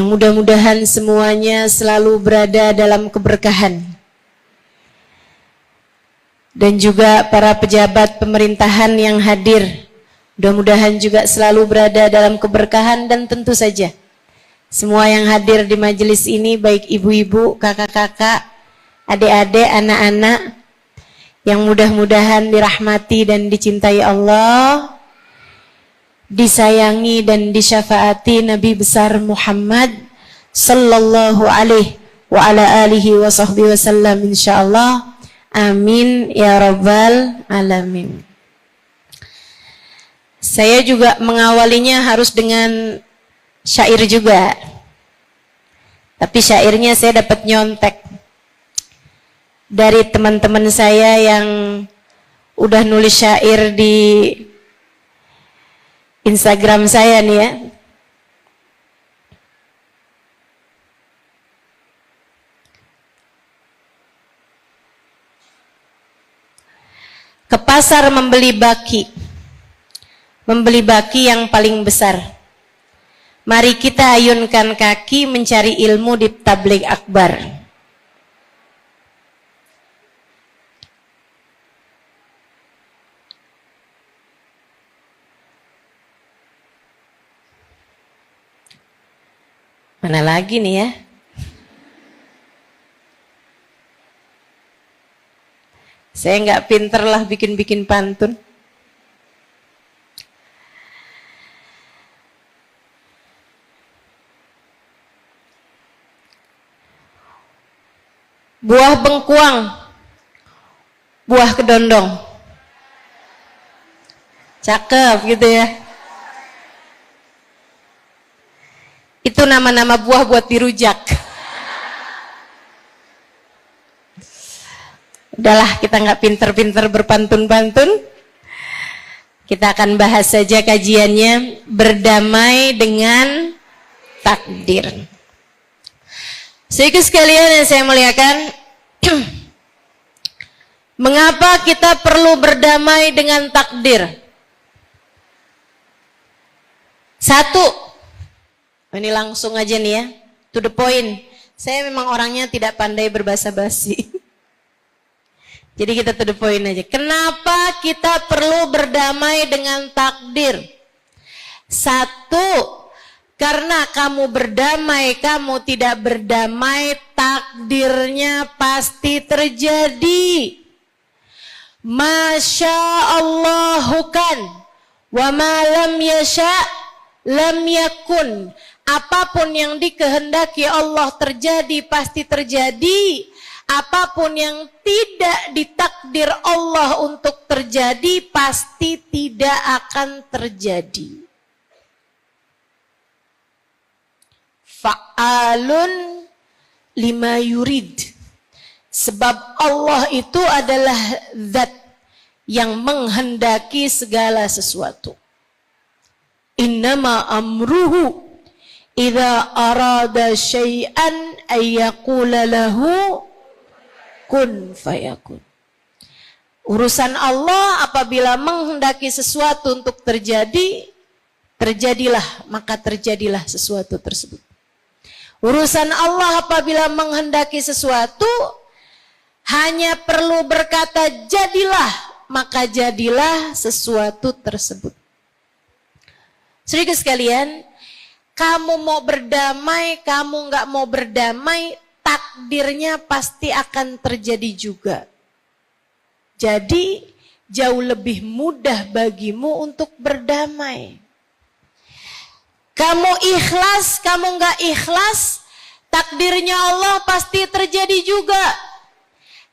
yang mudah-mudahan semuanya selalu berada dalam keberkahan. Dan juga para pejabat pemerintahan yang hadir, mudah-mudahan juga selalu berada dalam keberkahan. Dan tentu saja semua yang hadir di majelis ini, baik ibu-ibu, kakak-kakak, adik-adik, anak-anak, yang mudah-mudahan dirahmati dan dicintai Allah, disayangi dan disyafaati Nabi besar Muhammad sallallahu alaihi wa ala alihi wa sahbihi wasallam, insyaallah. Amin ya rabbal alamin. Saya juga mengawalinya harus dengan syair juga, tapi syairnya saya dapat nyontek dari teman-teman saya yang udah nulis syair di Instagram saya nih ya. Ke pasar membeli baki yang paling besar. Mari kita ayunkan kaki mencari ilmu di tabligh akbar. Mana lagi nih ya? Saya nggak pinter lah bikin-bikin pantun. Buah bengkuang, buah kedondong. Cakep gitu ya. Itu nama-nama buah buat dirujak. Udahlah, kita nggak pinter-pinter berpantun-pantun. Kita akan bahas saja kajiannya, berdamai dengan takdir. Saudara sekalian yang saya muliakan, mengapa kita perlu berdamai dengan takdir? Satu, ini langsung aja nih ya, to the point. Saya memang orangnya tidak pandai berbahasa basi. Jadi kita to the point aja. Kenapa kita perlu berdamai dengan takdir? Satu, karena kamu berdamai, kamu tidak berdamai, takdirnya pasti terjadi. Masya Allahu kan, wa ma lam yasha lam yakun. Apapun yang dikehendaki Allah terjadi pasti terjadi. Apapun yang tidak ditakdir Allah untuk terjadi pasti tidak akan terjadi. Fa'alun lima yurid. Sebab Allah itu adalah zat yang menghendaki segala sesuatu. Innama amruhu idza arada syai'an ayyaqula lahu kun fayakun. Urusan Allah apabila menghendaki sesuatu untuk terjadi, terjadilah, maka terjadilah sesuatu tersebut. Urusan Allah apabila menghendaki sesuatu, hanya perlu berkata jadilah, maka jadilah sesuatu tersebut. Saudara sekalian, kamu mau berdamai, kamu nggak mau berdamai, takdirnya pasti akan terjadi juga. Jadi jauh lebih mudah bagimu untuk berdamai. Kamu ikhlas, kamu nggak ikhlas, takdirnya Allah pasti terjadi juga.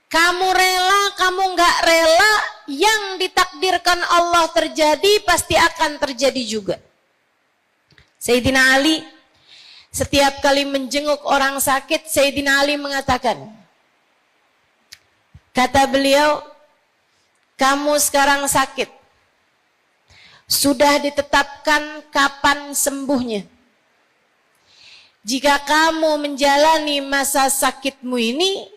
Kamu rela, kamu nggak rela, yang ditakdirkan Allah terjadi pasti akan terjadi juga. Sayyidina Ali setiap kali menjenguk orang sakit, Sayyidina Ali mengatakan, kata beliau, kamu sekarang sakit, sudah ditetapkan kapan sembuhnya. Jika kamu menjalani masa sakitmu ini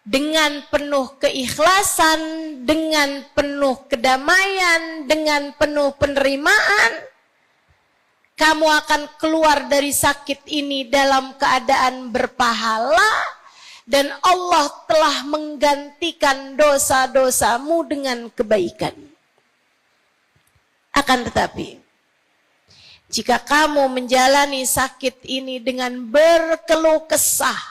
dengan penuh keikhlasan, dengan penuh kedamaian, dengan penuh penerimaan, kamu akan keluar dari sakit ini dalam keadaan berpahala, dan Allah telah menggantikan dosa-dosamu dengan kebaikan. Akan tetapi, jika kamu menjalani sakit ini dengan berkeluh kesah,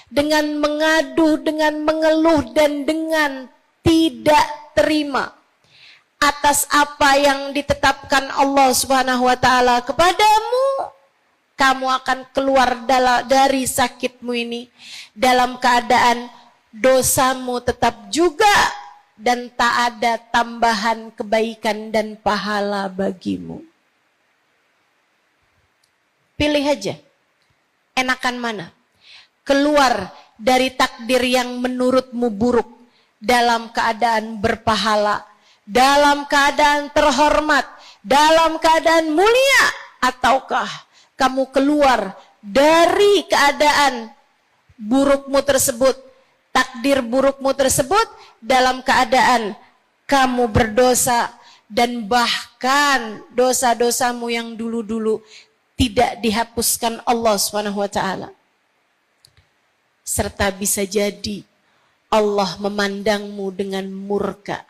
dengan mengadu, dengan mengeluh, dan dengan tidak terima atas apa yang ditetapkan Allah Subhanahu wa taala kepadamu, kamu akan keluar dari sakitmu ini dalam keadaan dosamu tetap juga dan tak ada tambahan kebaikan dan pahala bagimu. Pilih aja, enakan mana? Keluar dari takdir yang menurutmu buruk dalam keadaan berpahala, dalam keadaan terhormat, dalam keadaan mulia, ataukah kamu keluar dari keadaan burukmu tersebut, takdir burukmu tersebut, dalam keadaan kamu berdosa dan bahkan dosa-dosamu yang dulu-dulu tidak dihapuskan Allah Subhanahu wa taala. Serta bisa jadi Allah memandangmu dengan murka.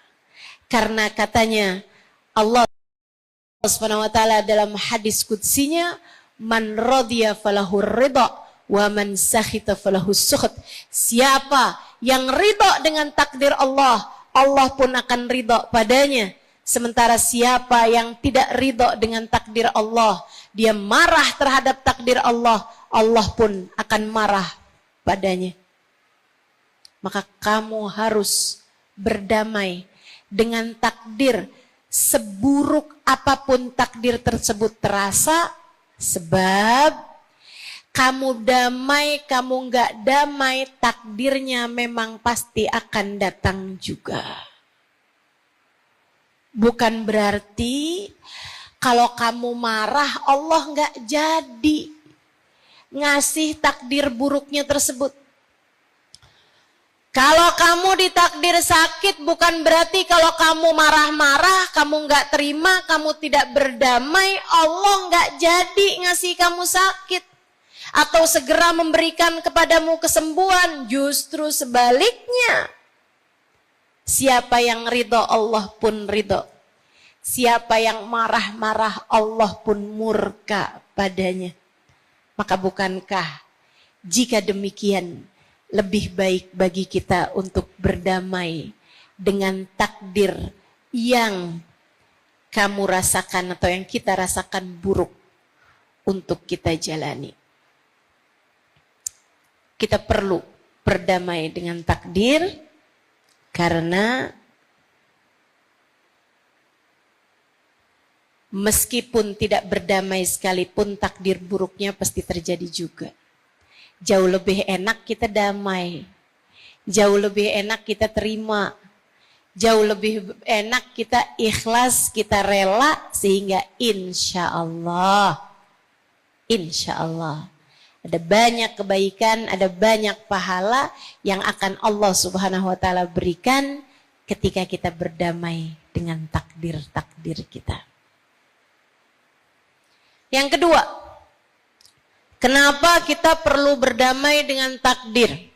Karena katanya Allah Subhanahu wa taala dalam hadis qudsinya, man radiya falahu ridha wa man sakhita falahu sukht. Siapa yang ridha dengan takdir Allah, Allah pun akan ridha padanya. Sementara siapa yang tidak ridha dengan takdir Allah, dia marah terhadap takdir Allah, Allah pun akan marah padanya. Maka kamu harus berdamai dengan takdir, seburuk apapun takdir tersebut terasa, sebab kamu damai, kamu nggak damai, takdirnya memang pasti akan datang juga. Bukan berarti kalau kamu marah Allah nggak jadi ngasih takdir buruknya tersebut. Kalau kamu ditakdir sakit, bukan berarti kalau kamu marah-marah, kamu nggak terima, kamu tidak berdamai, Allah nggak jadi ngasih kamu sakit atau segera memberikan kepadamu kesembuhan. Justru sebaliknya, siapa yang ridho Allah pun ridho, siapa yang marah-marah Allah pun murka padanya. Maka bukankah jika demikian lebih baik bagi kita untuk berdamai dengan takdir yang kamu rasakan atau yang kita rasakan buruk untuk kita jalani. Kita perlu berdamai dengan takdir karena meskipun tidak berdamai sekalipun, takdir buruknya pasti terjadi juga. Jauh lebih enak kita damai, jauh lebih enak kita terima, jauh lebih enak kita ikhlas, kita rela, sehingga insya Allah ada banyak kebaikan, ada banyak pahala yang akan Allah Subhanahu wa taala berikan ketika kita berdamai dengan takdir-takdir kita. Yang kedua, kenapa kita perlu berdamai dengan takdir?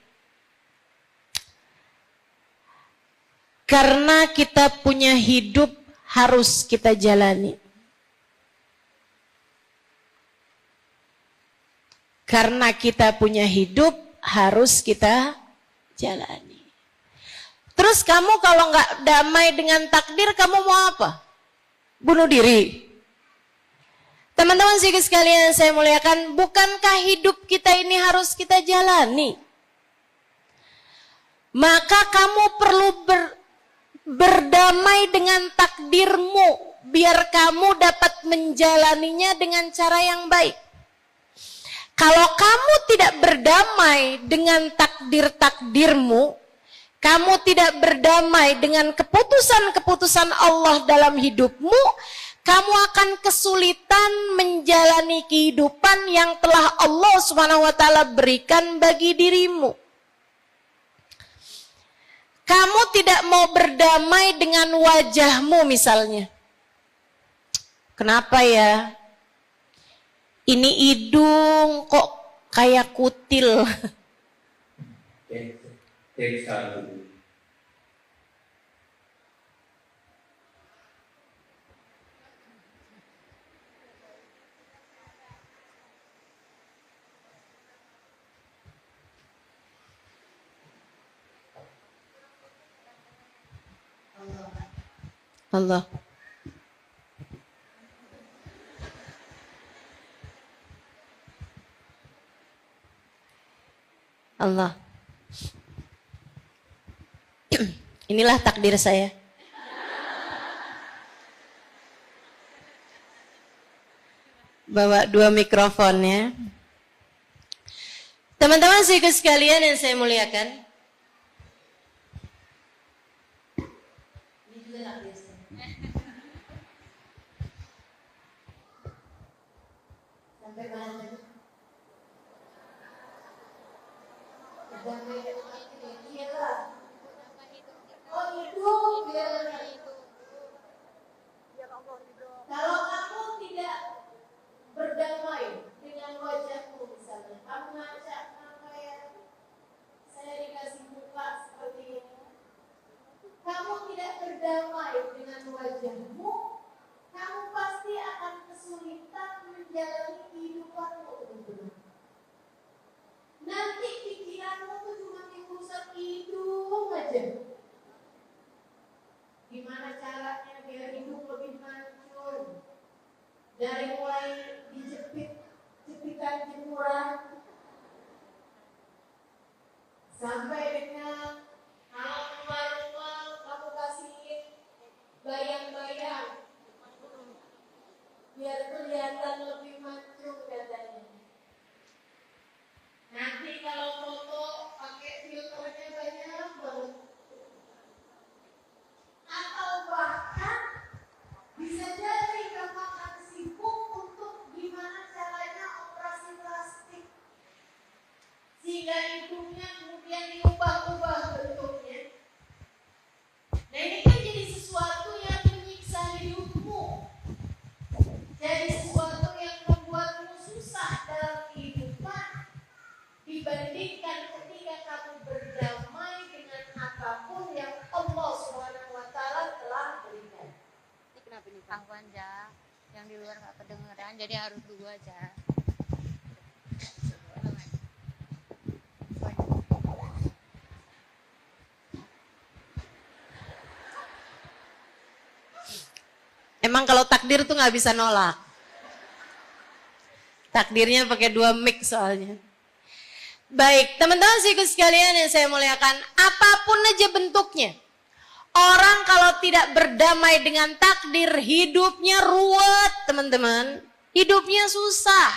Karena kita punya hidup harus kita jalani. Karena kita punya hidup harus kita jalani. Terus kamu kalau nggak damai dengan takdir, kamu mau apa? Bunuh diri? Teman-teman sekalian saya muliakan, bukankah hidup kita ini harus kita jalani? Maka kamu perlu berdamai dengan takdirmu, biar kamu dapat menjalaninya dengan cara yang baik. Kalau kamu tidak berdamai dengan takdir-takdirmu, kamu tidak berdamai dengan keputusan-keputusan Allah dalam hidupmu, kamu akan kesulitan menjalani kehidupan yang telah Allah Subhanahu wa taala berikan bagi dirimu. Kamu tidak mau berdamai dengan wajahmu misalnya. Kenapa ya? Ini hidung kok kayak kutil. Take satu. Allah. Allah. Inilah takdir saya. Bawa 2 mikrofon ya. Teman-teman sikut sekalian yang saya muliakan. Ini juga takdir saya. Sampai mana? Oh hidup ya. Kalau kamu tidak berdamai dengan wajahmu misalnya, kamu ngajak ya, saya dikasih muka seperti ini. Kamu tidak berdamai dengan wajahmu, kamu pasti akan kesulitan menjalani kehidupanmu. Nanti pikiranmu tuh cuma diurusan hidung aja. Gimana caranya biar hidung lebih mancung? Dari mulai dijepit jepitan jemuran sampai dengan rumah-rumah kamu kasihin bayang-bayang biar kelihatan lebih mancung katanya. Nanti kalau foto pakai filternya banyak banget. Atau bahkan bisa jadi kamu akan sibuk untuk gimana caranya operasi plastik sehingga hidungnya kemudian diubah-ubah bentuknya. Nah ini kan jadi sesuatu yang menyiksa hidupmu, jadi sesuatu yang membuatmu susah dalam kehidupan dibandingkan ketika kamu berdamai dengan apapun yang Allah Subhanahu wa Ta'ala telah berikan. Ini kenapa nih gangguan aja, yang di luar nggak kedengeran, jadi harus 2 aja. Emang kalau takdir tuh nggak bisa nolak. Takdirnya pakai 2 mic soalnya. Baik, teman-teman sikut sekalian yang saya muliakan, apapun aja bentuknya. Orang kalau tidak berdamai dengan takdir, hidupnya ruwet, teman-teman. Hidupnya susah.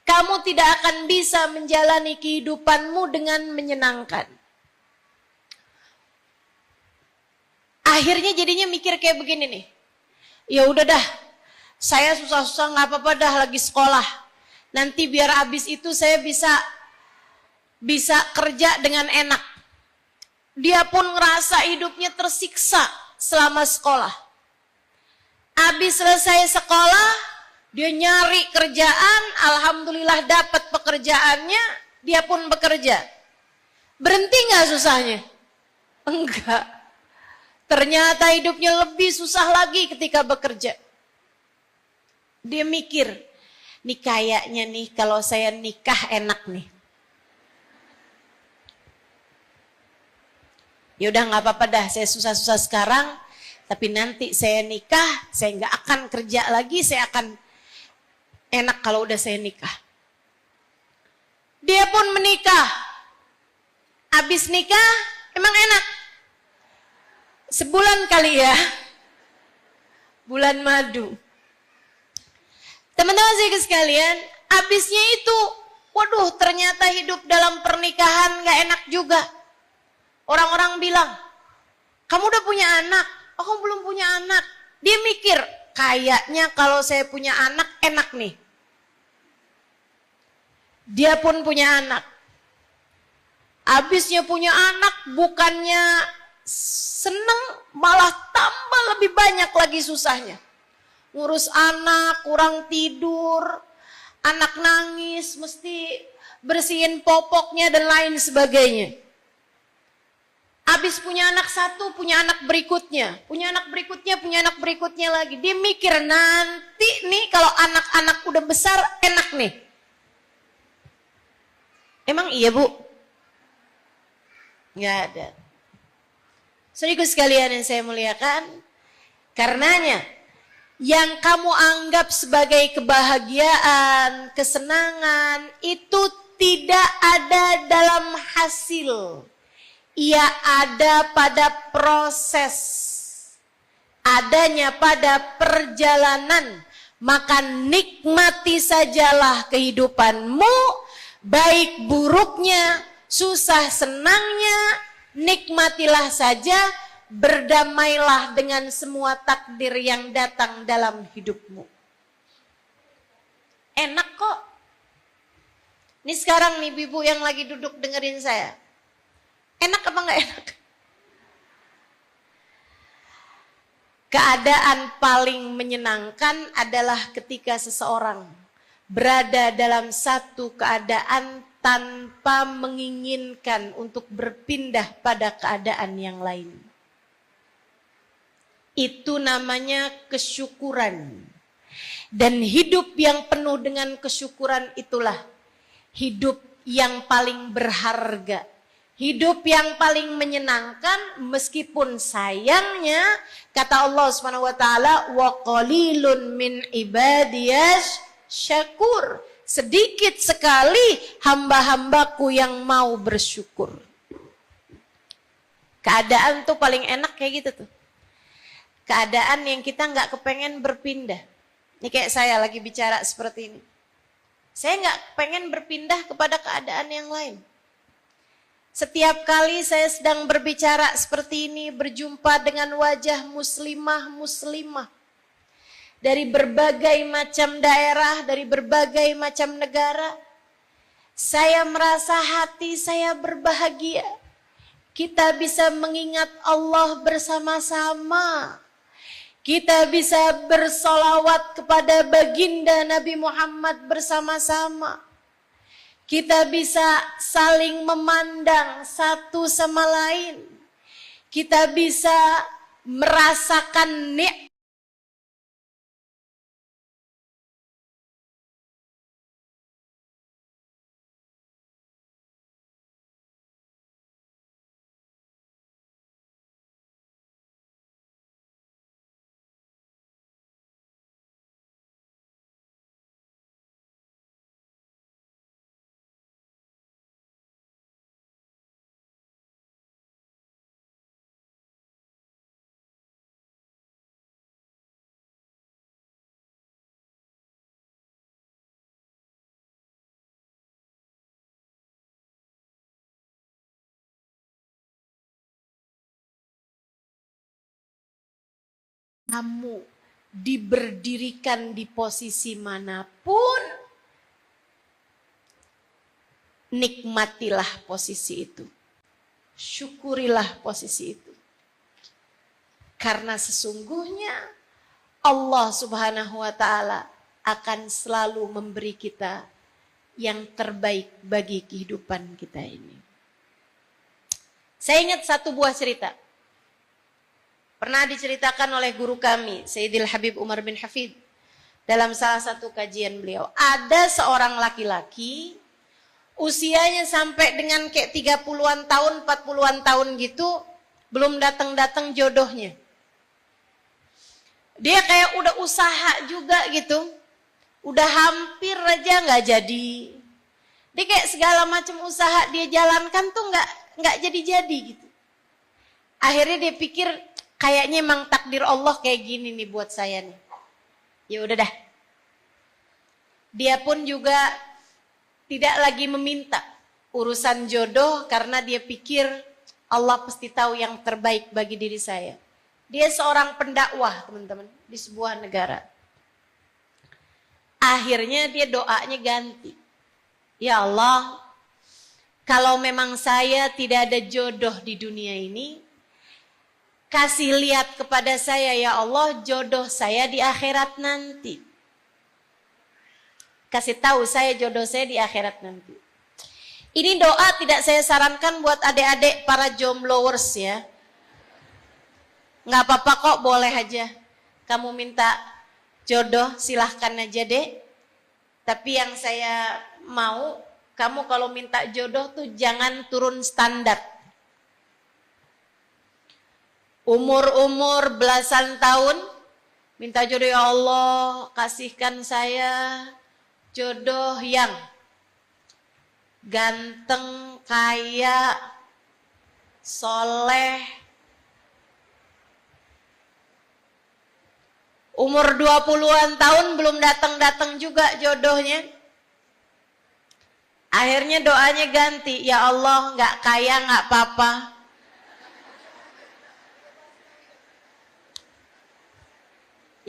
Kamu tidak akan bisa menjalani kehidupanmu dengan menyenangkan. Akhirnya jadinya mikir kayak begini nih. Ya udah dah, saya susah-susah nggak apa-apa dah lagi sekolah. Nanti biar habis itu saya bisa kerja dengan enak. Dia pun ngerasa hidupnya tersiksa selama sekolah. Habis selesai sekolah, dia nyari kerjaan, alhamdulillah dapat pekerjaannya, dia pun bekerja. Berhenti nggak susahnya? Enggak. Ternyata hidupnya lebih susah lagi ketika bekerja. Dia mikir, nih kayaknya nih kalau saya nikah enak nih. Ya udah nggak apa-apa dah, saya susah-susah sekarang, tapi nanti saya nikah, saya nggak akan kerja lagi, saya akan enak kalau udah saya nikah. Dia pun menikah. Habis nikah, emang enak. Sebulan kali ya. Bulan madu. Teman-teman sekalian, habisnya itu, waduh ternyata hidup dalam pernikahan gak enak juga. Orang-orang bilang, kamu udah punya anak, aku belum punya anak. Dia mikir, kayaknya kalau saya punya anak enak nih. Dia pun punya anak. Habisnya punya anak, bukannya seneng, malah tambah lebih banyak lagi susahnya. Ngurus anak, kurang tidur, Anak nangis, mesti bersihin popoknya dan lain sebagainya. Habis punya anak satu, punya anak berikutnya. Punya anak berikutnya, punya anak berikutnya lagi. Dia mikir nanti nih kalau anak-anak udah besar enak nih. Emang iya Bu? Nggak ada. Saudaraku sekalian yang saya muliakan, karenanya yang kamu anggap sebagai kebahagiaan, kesenangan, itu tidak ada dalam hasil. Ia ada pada proses. Adanya pada perjalanan. Maka nikmati sajalah kehidupanmu, baik buruknya, susah senangnya, nikmatilah saja, berdamailah dengan semua takdir yang datang dalam hidupmu. Enak kok. Ini sekarang nih ibu yang lagi duduk dengerin saya. Enak apa enggak enak? Keadaan paling menyenangkan adalah ketika seseorang berada dalam satu keadaan tanpa menginginkan untuk berpindah pada keadaan yang lain. Itu namanya kesyukuran. Dan hidup yang penuh dengan kesyukuran itulah hidup yang paling berharga. Hidup yang paling menyenangkan, meskipun sayangnya kata Allah Subhanahu wa taala, wa qalilun min ibadiyas syakur. Sedikit sekali hamba-hambaku yang mau bersyukur. Keadaan tuh paling enak kayak gitu tuh. Keadaan yang kita nggak kepengen berpindah. Ini kayak saya lagi bicara seperti ini. Saya nggak pengen berpindah kepada keadaan yang lain. Setiap kali saya sedang berbicara seperti ini, berjumpa dengan wajah muslimah-muslimah dari berbagai macam daerah, dari berbagai macam negara, saya merasa hati saya berbahagia. Kita bisa mengingat Allah bersama-sama. Kita bisa bersolawat kepada baginda Nabi Muhammad bersama-sama. Kita bisa saling memandang satu sama lain. Kita bisa merasakan nikmat. Kamu diberdirikan di posisi manapun, nikmatilah posisi itu. Syukurilah posisi itu. Karena sesungguhnya Allah Subhanahu wa taala akan selalu memberi kita yang terbaik bagi kehidupan kita ini. Saya ingat satu buah cerita. Pernah diceritakan oleh guru kami, Sayyidil Habib Umar bin Hafid, dalam salah satu kajian beliau. Ada seorang laki-laki, usianya sampai dengan kayak 30-an tahun, 40-an tahun gitu, belum datang-datang jodohnya. Dia kayak udah usaha juga gitu, udah hampir aja nggak jadi. Dia kayak segala macam usaha dia jalankan tuh nggak jadi-jadi gitu. Akhirnya dia pikir, kayaknya emang takdir Allah kayak gini nih buat saya nih. Ya udah dah. Dia pun juga tidak lagi meminta urusan jodoh karena dia pikir Allah pasti tahu yang terbaik bagi diri saya. Dia seorang pendakwah, teman-teman, di sebuah negara. Akhirnya dia doanya ganti. Ya Allah, kalau memang saya tidak ada jodoh di dunia ini, kasih lihat kepada saya ya Allah jodoh saya di akhirat nanti. kasih tahu saya jodoh saya di akhirat nanti. Ini doa tidak saya sarankan buat adik-adik para jombloers ya. Nggak apa-apa kok, boleh aja. Kamu minta jodoh silahkan aja deh. Tapi yang saya mau, kamu kalau minta jodoh tuh jangan turun standar. Umur-umur belasan tahun, minta jodoh, ya Allah kasihkan saya jodoh yang ganteng, kaya, soleh. Umur 20-an tahun belum datang-datang juga jodohnya. Akhirnya doanya ganti, ya Allah nggak kaya nggak apa-apa.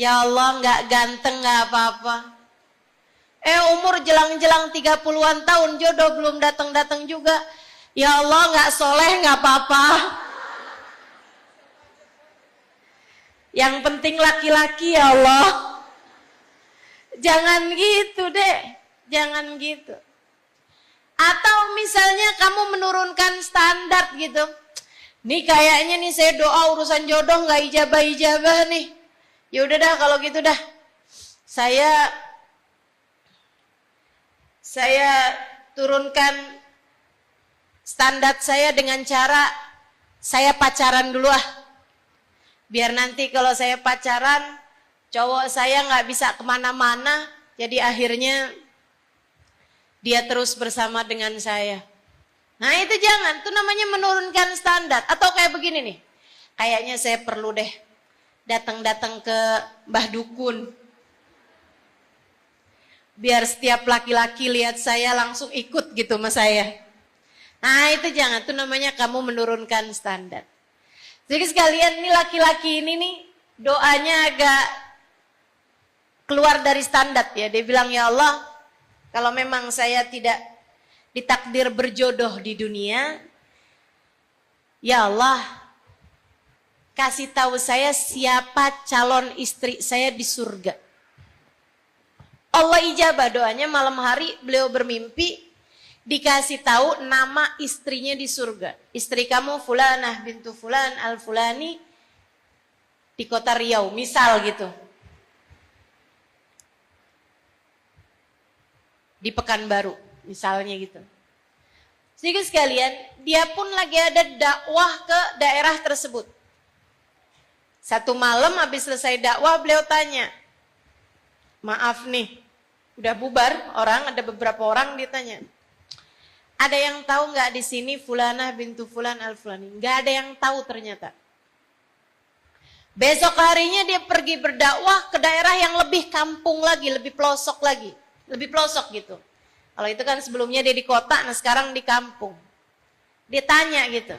Ya Allah nggak ganteng nggak apa-apa. Umur jelang-jelang 30-an tahun jodoh belum datang-datang juga. Ya Allah nggak soleh nggak apa-apa. Yang penting laki-laki ya Allah. Jangan gitu deh, jangan gitu. Atau misalnya kamu menurunkan standar gitu. Nih kayaknya nih saya doa urusan jodoh nggak ijabah-ijabah nih. Ya udah dah kalau gitu dah. Saya turunkan standar saya dengan cara saya pacaran dulu ah. Biar nanti kalau saya pacaran, cowok saya nggak bisa kemana-mana, jadi akhirnya dia terus bersama dengan saya. Nah itu jangan, itu namanya menurunkan standar. Atau kayak begini nih, kayaknya saya perlu deh datang-datang ke Mbah Dukun. Biar setiap laki-laki lihat saya langsung ikut gitu sama saya. Nah itu jangan, itu namanya kamu menurunkan standar. Jadi sekalian ini laki-laki ini nih doanya agak keluar dari standar ya. Dia bilang, ya Allah kalau memang saya tidak ditakdir berjodoh di dunia, ya Allah kasih tahu saya siapa calon istri saya di surga. Allah ijabah doanya, malam hari beliau bermimpi dikasih tahu nama istrinya di surga. Istri kamu Fulanah bintu Fulan al-Fulani di kota Riau, misal gitu. Di Pekanbaru, misalnya gitu. Sedikit sekalian, dia pun lagi ada dakwah ke daerah tersebut. Satu malam habis selesai dakwah beliau tanya, maaf nih, udah bubar orang, ada beberapa orang ditanya. Ada yang tahu nggak di sini Fulanah bintu Fulan al-Fulani? Nggak ada yang tahu ternyata. Besok harinya dia pergi berdakwah ke daerah yang lebih kampung lagi, lebih pelosok lagi, lebih pelosok gitu. Kalau itu kan sebelumnya dia di kota, nah sekarang di kampung. Dia tanya gitu.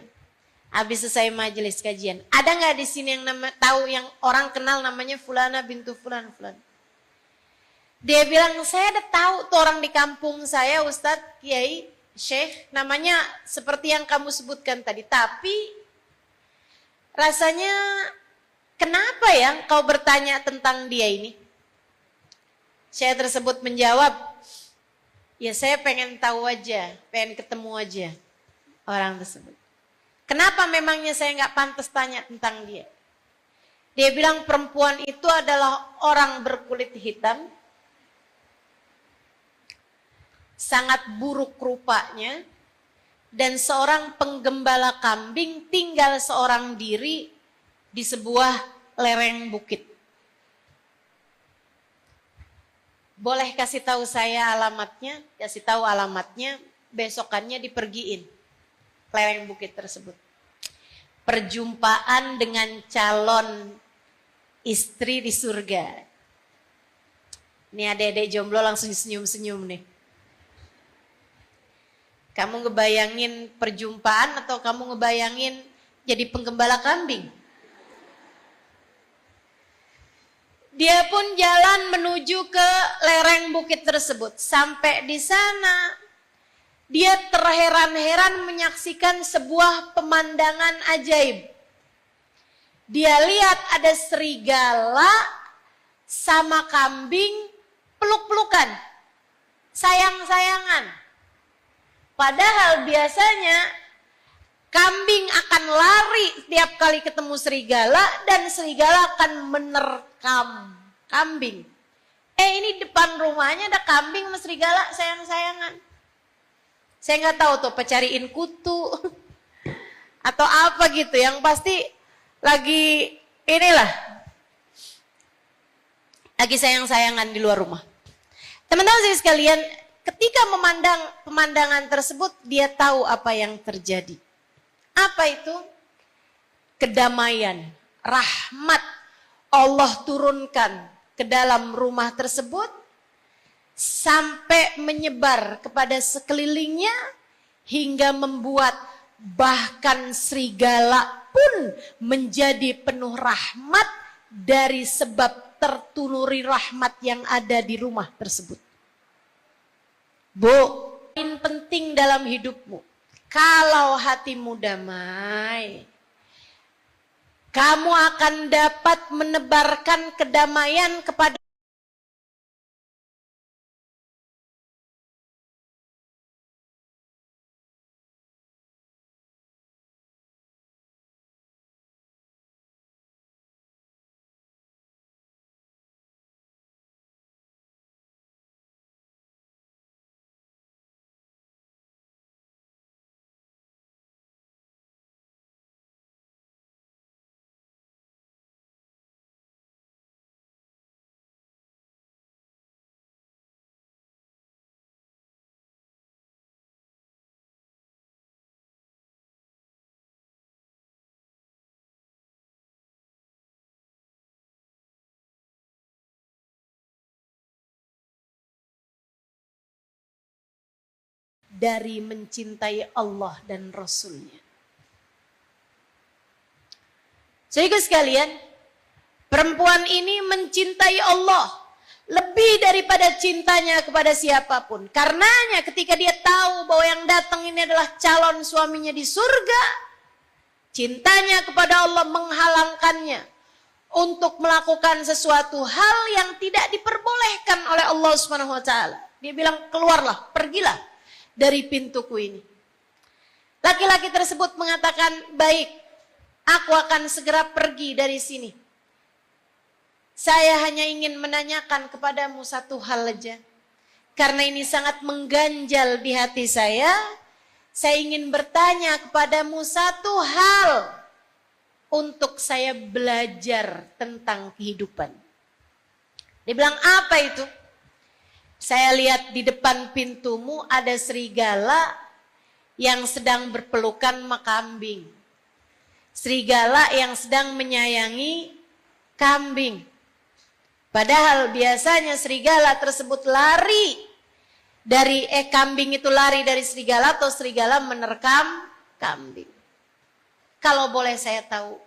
Habis selesai majelis kajian, ada nggak di sini yang tahu yang orang kenal namanya Fulanah bintu Fulan Fulan? Dia bilang, saya ada tahu tuh orang di kampung saya, Ustadz, Kiai, Syekh, namanya seperti yang kamu sebutkan tadi. Tapi rasanya kenapa ya kau bertanya tentang dia ini? Syekh tersebut menjawab, ya saya pengen tahu aja, pengen ketemu aja orang tersebut. Kenapa memangnya saya nggak pantas tanya tentang dia? Dia bilang perempuan itu adalah orang berkulit hitam, sangat buruk rupanya, dan seorang penggembala kambing tinggal seorang diri di sebuah lereng bukit. Boleh kasih tahu saya alamatnya? Kasih tahu alamatnya, besokannya dipergiin lereng bukit tersebut. Perjumpaan dengan calon istri di surga. Ini adik-adik jomblo langsung senyum-senyum nih. Kamu ngebayangin perjumpaan atau kamu ngebayangin jadi penggembala kambing? Dia pun jalan menuju ke lereng bukit tersebut. Sampai di sana, dia terheran-heran menyaksikan sebuah pemandangan ajaib. Dia lihat ada serigala sama kambing peluk-pelukan. sayang-sayangan. Padahal biasanya kambing akan lari setiap kali ketemu serigala dan serigala akan menerkam kambing. Ini depan rumahnya ada kambing sama serigala sayang-sayangan. Saya nggak tahu tuh pecariin kutu atau apa gitu. Yang pasti lagi lagi sayang-sayangan di luar rumah. Teman-teman sekalian, ketika memandang pemandangan tersebut, dia tahu apa yang terjadi. Apa itu? Kedamaian, rahmat Allah turunkan ke dalam rumah tersebut sampai menyebar kepada sekelilingnya hingga membuat bahkan serigala pun menjadi penuh rahmat dari sebab tertuluri rahmat yang ada di rumah tersebut. Bu, yang penting dalam hidupmu, kalau hatimu damai, kamu akan dapat menebarkan kedamaian kepada dari mencintai Allah dan Rasulnya. Sehingga sekalian, perempuan ini mencintai Allah lebih daripada cintanya kepada siapapun. Karenanya ketika dia tahu bahwa yang datang ini adalah calon suaminya di surga, cintanya kepada Allah menghalangkannya untuk melakukan sesuatu hal yang tidak diperbolehkan oleh Allah Subhanahu wa taala. Dia bilang, "Keluarlah, pergilah dari pintuku ini." Laki-laki tersebut mengatakan, "Baik, aku akan segera pergi dari sini. Saya hanya ingin menanyakan kepadamu satu hal saja. Karena ini sangat mengganjal di hati saya ingin bertanya kepadamu satu hal untuk saya belajar tentang kehidupan." Dia bilang, "Apa itu?" "Saya lihat di depan pintumu ada serigala yang sedang berpelukan sama kambing. Serigala yang sedang menyayangi kambing. Padahal biasanya serigala tersebut lari dari kambing itu lari dari serigala atau serigala menerkam kambing. Kalau boleh saya tahu,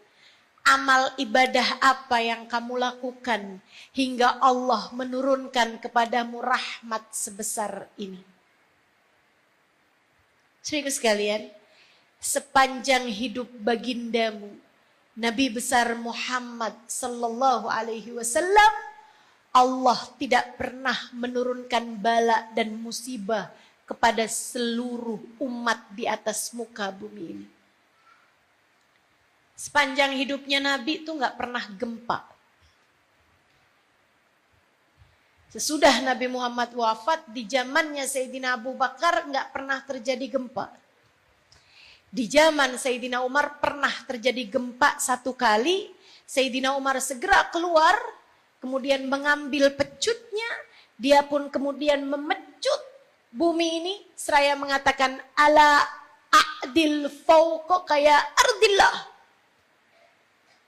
amal ibadah apa yang kamu lakukan hingga Allah menurunkan kepadamu rahmat sebesar ini?" Saudara sekalian, sepanjang hidup bagindamu Nabi besar Muhammad sallallahu alaihi wasallam, Allah tidak pernah menurunkan bala dan musibah kepada seluruh umat di atas muka bumi ini. Sepanjang hidupnya Nabi itu nggak pernah gempa. Sesudah Nabi Muhammad wafat, di zamannya Sayyidina Abu Bakar nggak pernah terjadi gempa. Di zaman Sayyidina Umar pernah terjadi gempa satu kali. Sayyidina Umar segera keluar, kemudian mengambil pecutnya. Dia pun kemudian memecut bumi ini seraya mengatakan, "Ala a'dil fauqa kaya ardillah.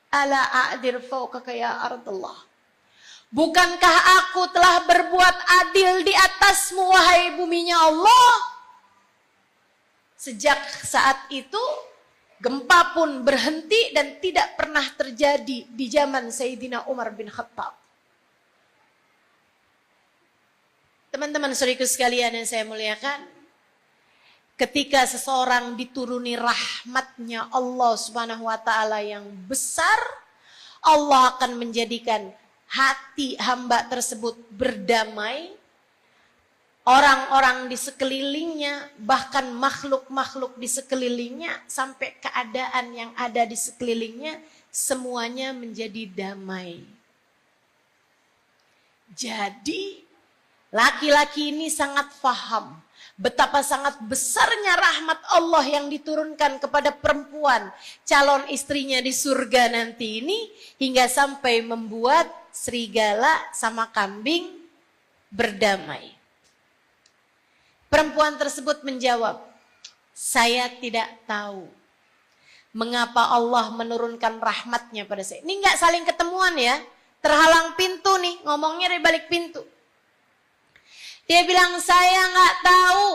Ala a'dil fauqa kaya ardillah. Bukankah aku telah berbuat adil di atasmu, wahai buminya Allah?" Sejak saat itu, gempa pun berhenti dan tidak pernah terjadi di zaman Sayyidina Umar bin Khattab. Teman-teman saudaraku sekalian yang saya muliakan, ketika seseorang dituruni rahmatnya Allah Subhanahu wa taala yang besar, Allah akan menjadikan hati hamba tersebut berdamai. orang-orang di sekelilingnya, bahkan makhluk-makhluk di sekelilingnya, sampai keadaan yang ada di sekelilingnya, semuanya menjadi damai. Jadi, laki-laki ini sangat paham betapa sangat besarnya rahmat Allah yang diturunkan kepada perempuan, calon istrinya di surga nanti ini, hingga sampai membuat serigala sama kambing berdamai. Perempuan tersebut menjawab, saya tidak tahu mengapa Allah menurunkan rahmatnya pada saya. Ini nggak saling ketemuan ya, terhalang pintu nih, ngomongnya dari balik pintu. Dia bilang, saya nggak tahu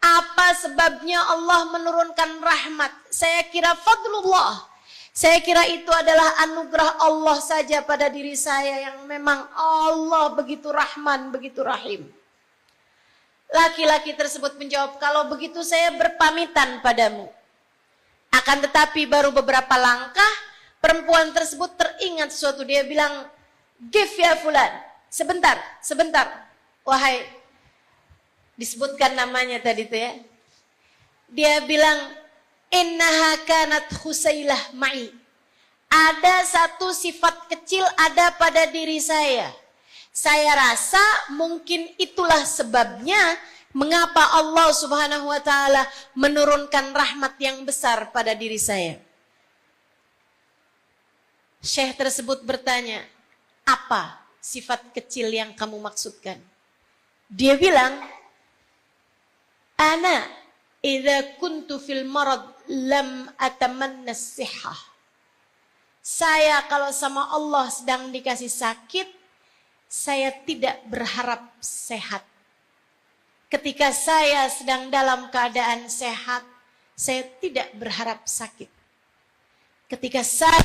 apa sebabnya Allah menurunkan rahmat. Saya kira fadlullah. Saya kira itu adalah anugerah Allah saja pada diri saya, yang memang Allah begitu Rahman, begitu Rahim. Laki-laki tersebut menjawab, kalau begitu saya berpamitan padamu. Akan tetapi baru beberapa langkah, perempuan tersebut teringat sesuatu. Dia bilang, give ya fulan, sebentar, wahai, disebutkan namanya tadi tuh ya. Dia bilang, innaha kanat Husailah ma'i. Ada satu sifat kecil ada pada diri saya. Saya rasa mungkin itulah sebabnya mengapa Allah Subhanahu wa taala menurunkan rahmat yang besar pada diri saya. Syekh tersebut bertanya, apa sifat kecil yang kamu maksudkan? Dia bilang, ana idza kuntu fil marad lam atamanna as-sihhah. Saya kalau sama Allah sedang dikasih sakit, saya tidak berharap sehat. Ketika saya sedang dalam keadaan sehat, saya tidak berharap sakit. Ketika saya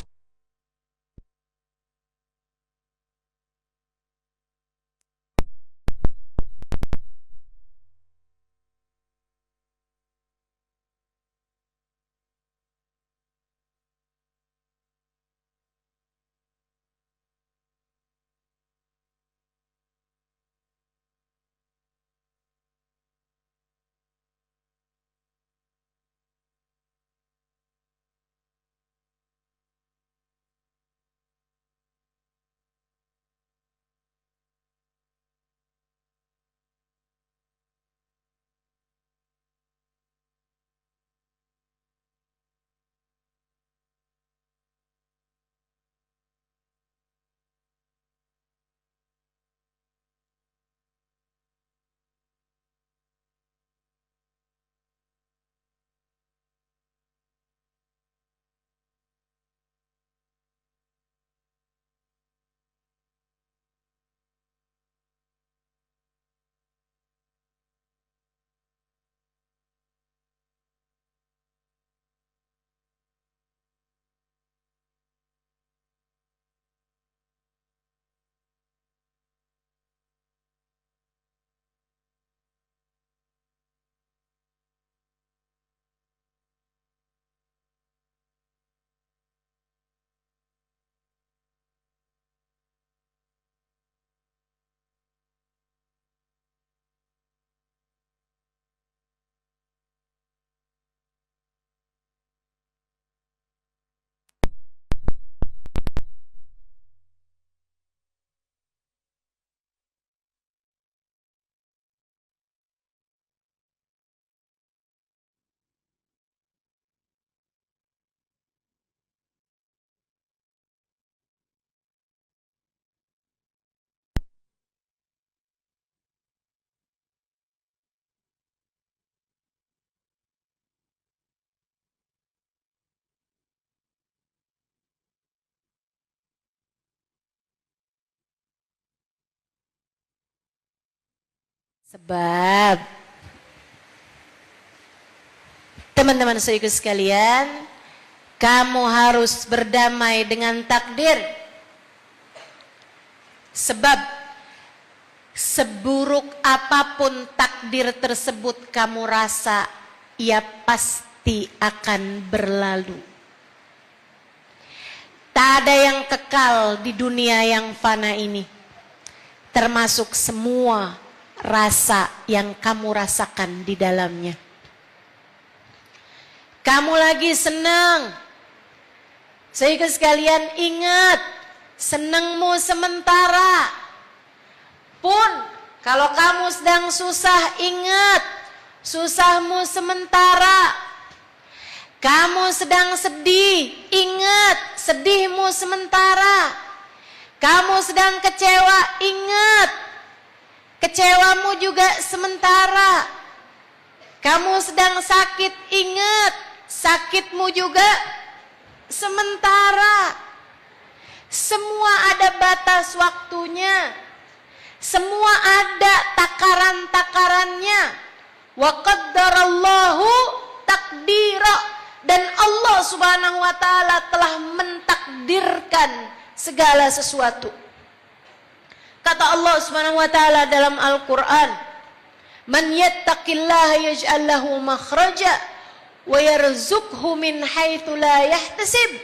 sebab teman-teman saudaraku sekalian, kamu harus berdamai dengan takdir. Sebab seburuk apapun takdir tersebut kamu rasa, ia pasti akan berlalu. Tak ada yang kekal di dunia yang fana ini, termasuk semua rasa yang kamu rasakan di dalamnya. Kamu lagi senang, sehingga sekalian ingat, senangmu sementara. Pun kalau kamu sedang susah, ingat, susahmu sementara. Kamu sedang sedih, ingat, sedihmu sementara. Kamu sedang kecewa, ingat, kecewamu juga sementara. Kamu sedang sakit, ingat, sakitmu juga sementara. Semua ada batas waktunya. Semua ada takaran-takarannya. Wa qaddarallahu takdira. Dan Allah Subhanahu wa taala telah mentakdirkan segala sesuatu. Kata Allah Subhanahu wa taala dalam Al-Qur'an, "Man yattaqillaha yaj'al lahu makhraja wa yarzuqhu min haitsu la yahtasib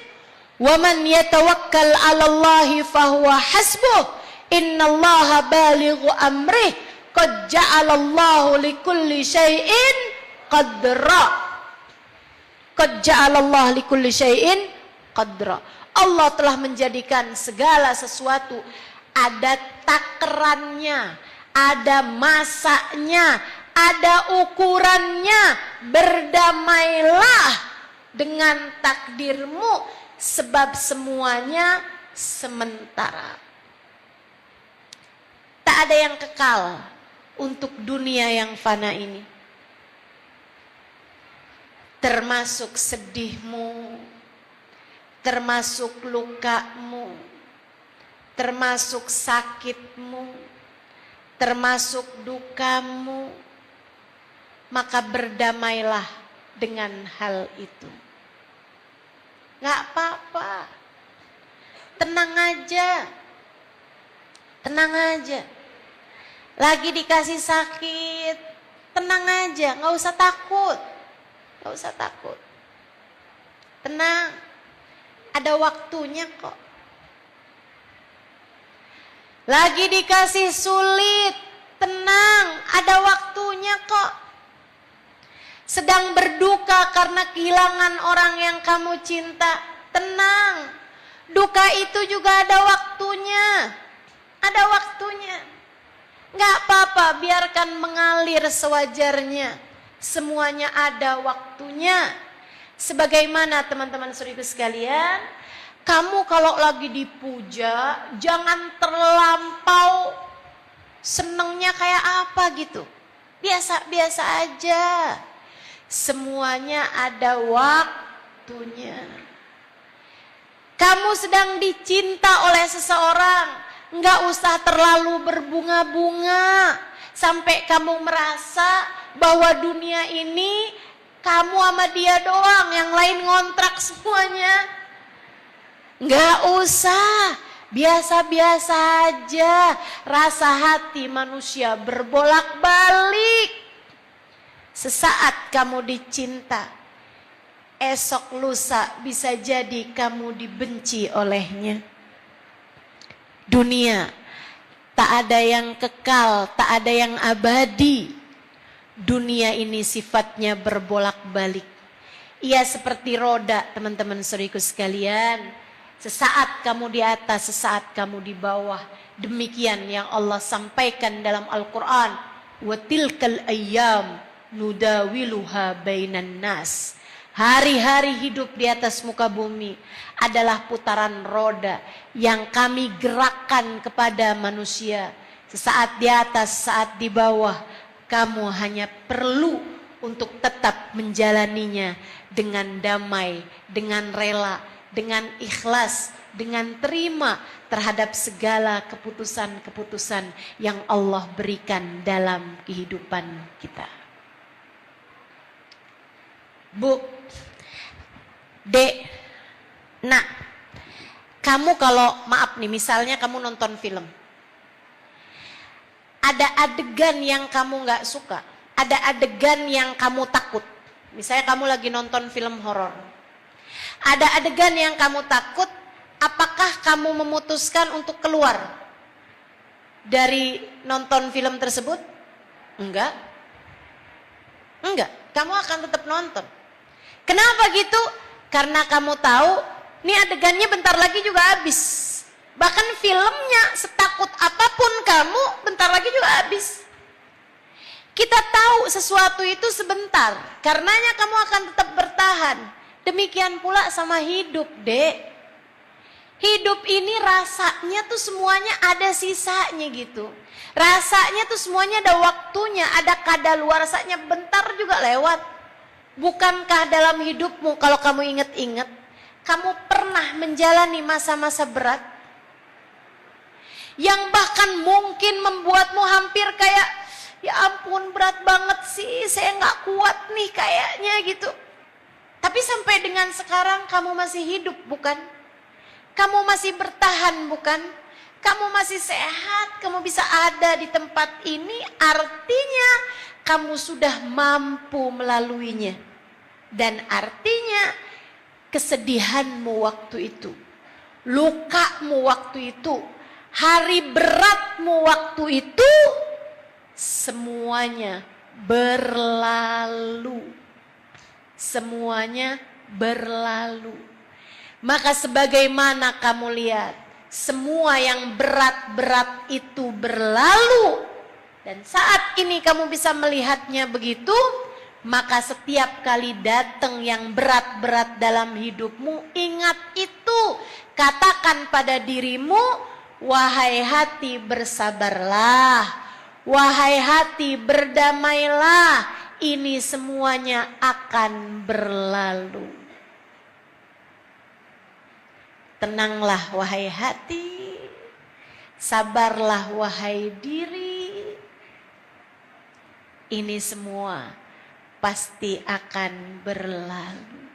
wa man yatawakkal 'ala Allahi fahuwa hasbuh innallaha balighu amrih qad ja'alallahu likulli syai'in qadra." Qad ja'alallahu likulli syai'in qadra. Allah telah menjadikan segala sesuatu ada takarannya, ada masanya, ada ukurannya. Berdamailah dengan takdirmu sebab semuanya sementara. Tak ada yang kekal untuk dunia yang fana ini. Termasuk sedihmu, termasuk lukamu, termasuk sakitmu, termasuk dukamu. Maka berdamailah dengan hal itu. Gak apa-apa. Tenang aja. Tenang aja. Lagi dikasih sakit, tenang aja, gak usah takut. Gak usah takut. Tenang. Ada waktunya kok. Lagi dikasih sulit, tenang, ada waktunya kok. Sedang berduka karena kehilangan orang yang kamu cinta, tenang. Duka itu juga ada waktunya. Ada waktunya. Gak apa-apa, biarkan mengalir sewajarnya. Semuanya ada waktunya. Sebagaimana teman-teman saudaraku sekalian, kamu kalau lagi dipuja, jangan terlampau senengnya kayak apa gitu. Biasa-biasa aja. Semuanya ada waktunya. Kamu sedang dicinta oleh seseorang, nggak usah terlalu berbunga-bunga sampai kamu merasa bahwa dunia ini kamu sama dia doang, yang lain ngontrak semuanya. Nggak usah, biasa-biasa aja. Rasa hati manusia berbolak-balik. Sesaat kamu dicinta, esok lusa bisa jadi kamu dibenci olehnya. Dunia tak ada yang kekal, tak ada yang abadi. Dunia ini sifatnya berbolak-balik. Ia seperti roda, teman-teman saudaraku sekalian. Sesaat kamu di atas, sesaat kamu di bawah. Demikian yang Allah sampaikan dalam Al-Quran. Wa tilkal ayyam nudawiluha bainan nas. Hari-hari hidup di atas muka bumi adalah putaran roda yang kami gerakkan kepada manusia. Sesaat di atas, saat di bawah. Kamu hanya perlu untuk tetap menjalaninya dengan damai, dengan rela, dengan ikhlas, dengan terima terhadap segala keputusan-keputusan yang Allah berikan dalam kehidupan kita. Bu, Dek, Nak, kamu kalau maaf nih, misalnya kamu nonton film. Ada adegan yang kamu gak suka. Ada adegan yang kamu takut. Misalnya kamu lagi nonton film horor. Ada adegan yang kamu takut. Apakah kamu memutuskan untuk keluar dari nonton film tersebut? Enggak. Enggak, kamu akan tetap nonton. Kenapa gitu? Karena kamu tahu, ini adegannya bentar lagi juga habis. Bahkan filmnya setakut apapun kamu, bentar lagi juga habis. Kita tahu sesuatu itu sebentar, karenanya kamu akan tetap bertahan. Demikian pula sama hidup, Dek. Hidup ini rasanya tuh semuanya ada sisanya gitu. Rasanya tuh semuanya ada waktunya, ada kadaluarsanya, bentar juga lewat. Bukankah dalam hidupmu kalau kamu ingat-ingat, kamu pernah menjalani masa-masa berat? Yang bahkan mungkin membuatmu hampir kayak, ya ampun berat banget sih, saya gak kuat nih kayaknya gitu. Tapi sampai dengan sekarang kamu masih hidup bukan? Kamu masih bertahan bukan? Kamu masih sehat, kamu bisa ada di tempat ini, artinya kamu sudah mampu melaluinya. Dan artinya kesedihanmu waktu itu, lukamu waktu itu, hari beratmu waktu itu, semuanya berlalu. Semuanya berlalu. Maka sebagaimana kamu lihat, semua yang berat-berat itu berlalu. Dan saat ini kamu bisa melihatnya begitu, maka setiap kali datang yang berat-berat dalam hidupmu, ingat itu. Katakan pada dirimu, wahai hati bersabarlah, wahai hati berdamailah, ini semuanya akan berlalu. Tenanglah wahai hati, sabarlah wahai diri, ini semua pasti akan berlalu.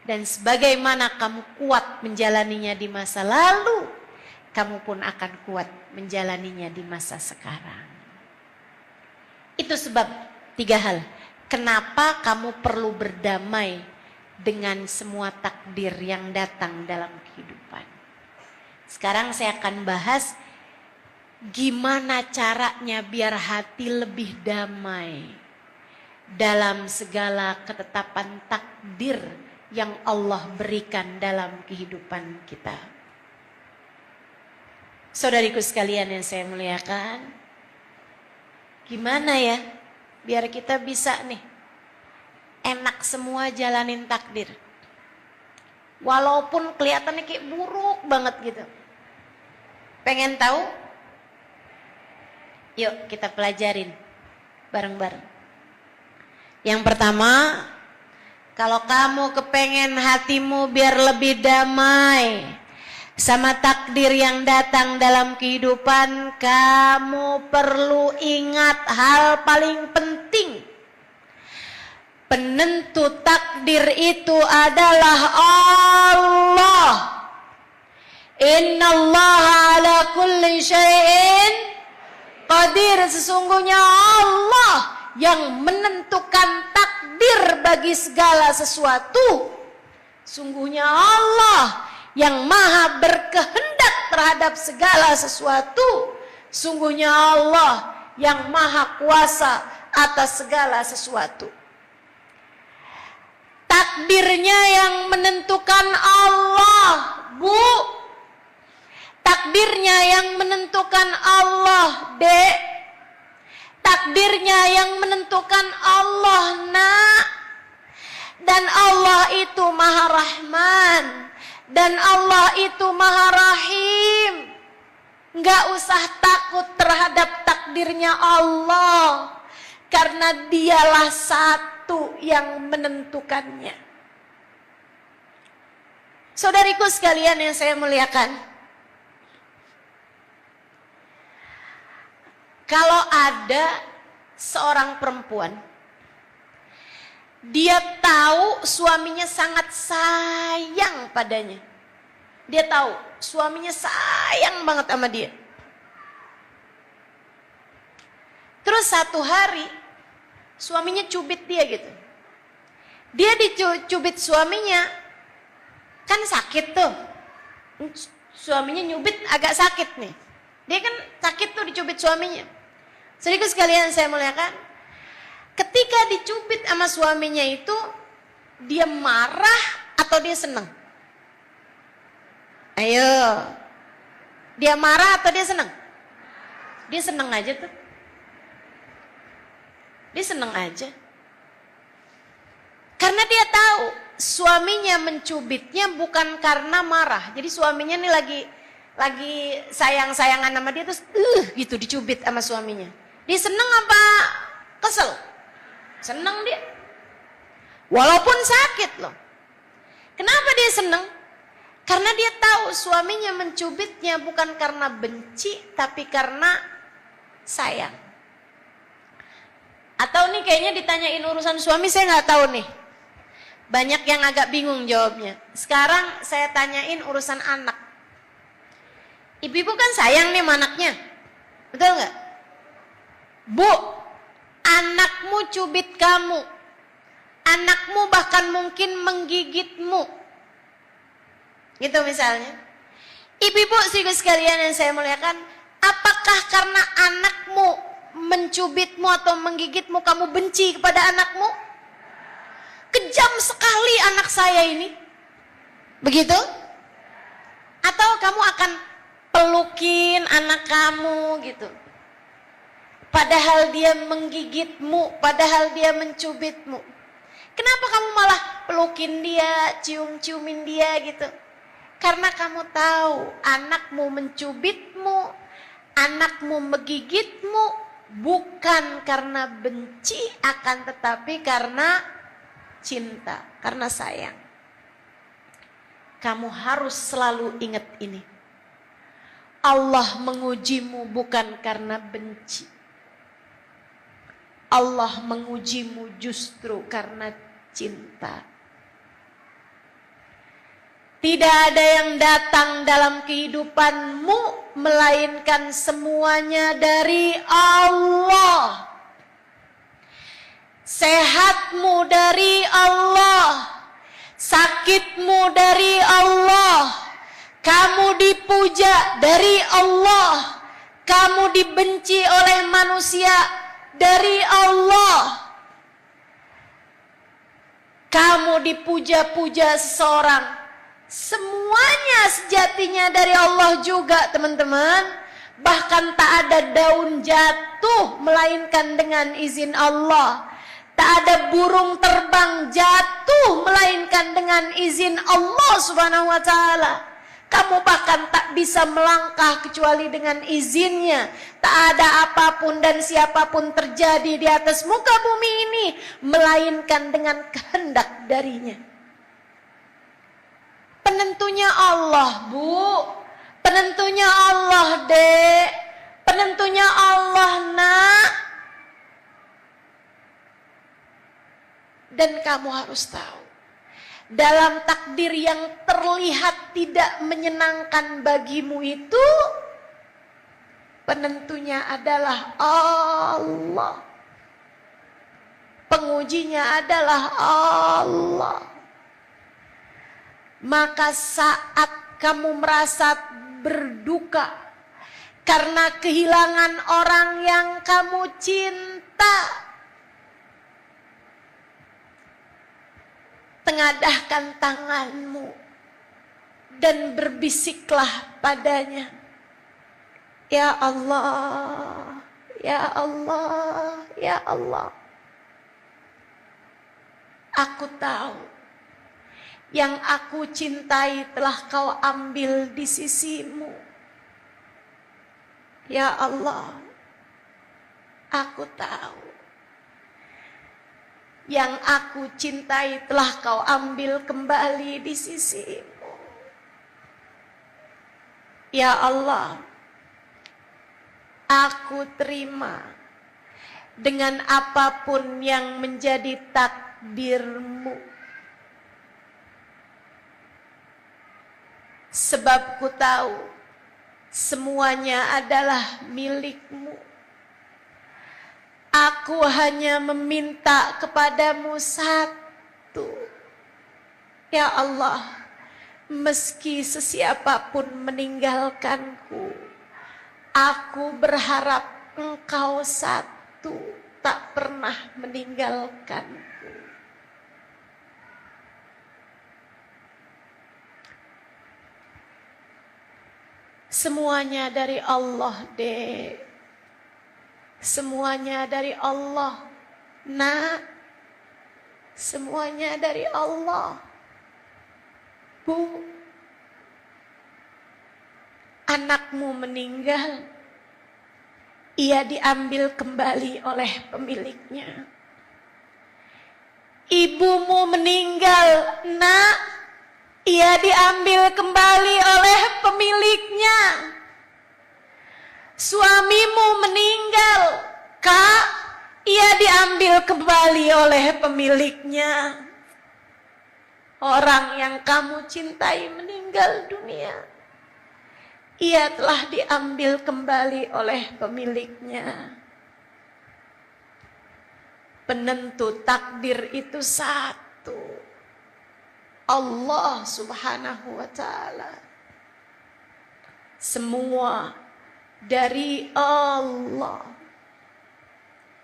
Dan sebagaimana kamu kuat menjalaninya di masa lalu, kamu pun akan kuat menjalaninya di masa sekarang. Itu sebab 3 hal. Kenapa kamu perlu berdamai dengan semua takdir yang datang dalam kehidupan. Sekarang saya akan bahas gimana caranya biar hati lebih damai dalam segala ketetapan takdir yang Allah berikan dalam kehidupan kita. Saudariku sekalian yang saya muliakan, gimana ya biar kita bisa nih enak semua jalanin takdir. Walaupun kelihatannya kayak buruk banget gitu. Pengen tahu? Yuk kita pelajarin bareng-bareng. Yang pertama, kalau kamu kepengen hatimu biar lebih damai sama takdir yang datang dalam kehidupan, kamu perlu ingat hal paling penting. Penentu takdir itu adalah Allah. Innallaha ala kulli syai'in qadir. Sesungguhnya Allah yang menentukan takdir bagi segala sesuatu. Sungguhnya Allah yang maha berkehendak terhadap segala sesuatu. Sungguhnya Allah yang maha kuasa atas segala sesuatu. Takdirnya yang menentukan Allah, Bu. Takdirnya yang menentukan Allah, Dek. Takdirnya yang menentukan Allah, Nak. Dan Allah itu Maha Rahman. Dan Allah itu Maha Rahim. Nggak usah takut terhadap takdirnya Allah. Karena dialah satu yang menentukannya. Saudariku sekalian yang saya muliakan, kalau ada seorang perempuan, dia tahu suaminya sangat sayang padanya. Dia tahu suaminya sayang banget sama dia. Terus satu hari suaminya cubit dia gitu. Dia dicubit suaminya, kan sakit tuh. Suaminya nyubit agak sakit nih. Dia kan sakit tuh dicubit suaminya. Saudaraku sekalian saya muliakan, ketika dicubit sama suaminya itu, dia marah atau dia senang? Ayo, dia marah atau dia senang? Dia senang aja tuh. Dia senang aja. Karena dia tahu suaminya mencubitnya bukan karena marah. Jadi suaminya nih lagi sayang-sayangan sama dia terus gitu dicubit sama suaminya. Dia senang apa kesel? Senang dia. Walaupun sakit loh. Kenapa dia senang? Karena dia tahu suaminya mencubitnya bukan karena benci tapi karena sayang. Atau nih kayaknya ditanyain urusan suami saya nggak tahu nih. Banyak yang agak bingung jawabnya. Sekarang saya tanyain urusan anak. Ibu-ibu kan sayang nih sama anaknya. Betul nggak? Bu, anakmu cubit kamu. Anakmu bahkan mungkin menggigitmu. Gitu misalnya. Ibu-ibu sekalian yang saya muliakan, apakah karena anakmu mencubitmu atau menggigitmu kamu benci kepada anakmu? Kejam sekali anak saya ini. Begitu? Atau kamu akan pelukin anak kamu gitu. Padahal dia menggigitmu, padahal dia mencubitmu. Kenapa kamu malah pelukin dia, cium-ciumin dia gitu? Karena kamu tahu anakmu mencubitmu, anakmu menggigitmu bukan karena benci, akan tetapi karena cinta, karena sayang. Kamu harus selalu ingat ini. Allah mengujimu bukan karena benci. Allah mengujimu justru karena cinta. Tidak ada yang datang dalam kehidupanmu melainkan semuanya dari Allah. Sehatmu dari Allah, sakitmu dari Allah, kamu dipuja dari Allah, kamu dibenci oleh manusia dari Allah, kamu dipuja-puja seseorang, semuanya sejatinya dari Allah juga teman-teman. Bahkan tak ada daun jatuh melainkan dengan izin Allah. Tak ada burung terbang jatuh melainkan dengan izin Allah Subhanahu wa taala. Kamu bahkan tak bisa melangkah kecuali dengan izinnya. Tak ada apapun dan siapapun terjadi di atas muka bumi ini melainkan dengan kehendak darinya. Penentunya Allah, Bu. Penentunya Allah, Dek. Penentunya Allah, Nak. Dan kamu harus tahu, dalam takdir yang terlihat tidak menyenangkan bagimu itu, penentunya adalah Allah. Pengujinya adalah Allah. Maka saat kamu merasa berduka karena kehilangan orang yang kamu cinta, tengadahkan tanganmu dan berbisiklah padanya, Ya Allah, Ya Allah, Ya Allah. Aku tahu yang aku cintai telah kau ambil di sisimu. Ya Allah, aku tahu yang aku cintai telah kau ambil kembali di sisimu. Ya Allah, aku terima dengan apapun yang menjadi takdirmu. Sebab ku tahu semuanya adalah milikmu. Aku hanya meminta kepadamu satu. Ya Allah, meski sesiapapun meninggalkanku, aku berharap Engkau satu, tak pernah meninggalkanku. Semuanya dari Allah, Dek. Semuanya dari Allah, Nak. Semuanya dari Allah, Bu. Anakmu meninggal, ia diambil kembali oleh pemiliknya. Ibumu meninggal, Nak, ia diambil kembali oleh pemiliknya. Suamimu meninggal, Kak, ia diambil kembali oleh pemiliknya. Orang yang kamu cintai meninggal dunia, ia telah diambil kembali oleh pemiliknya. Penentu takdir itu satu, Allah Subhanahu wa ta'ala. Semua dari Allah,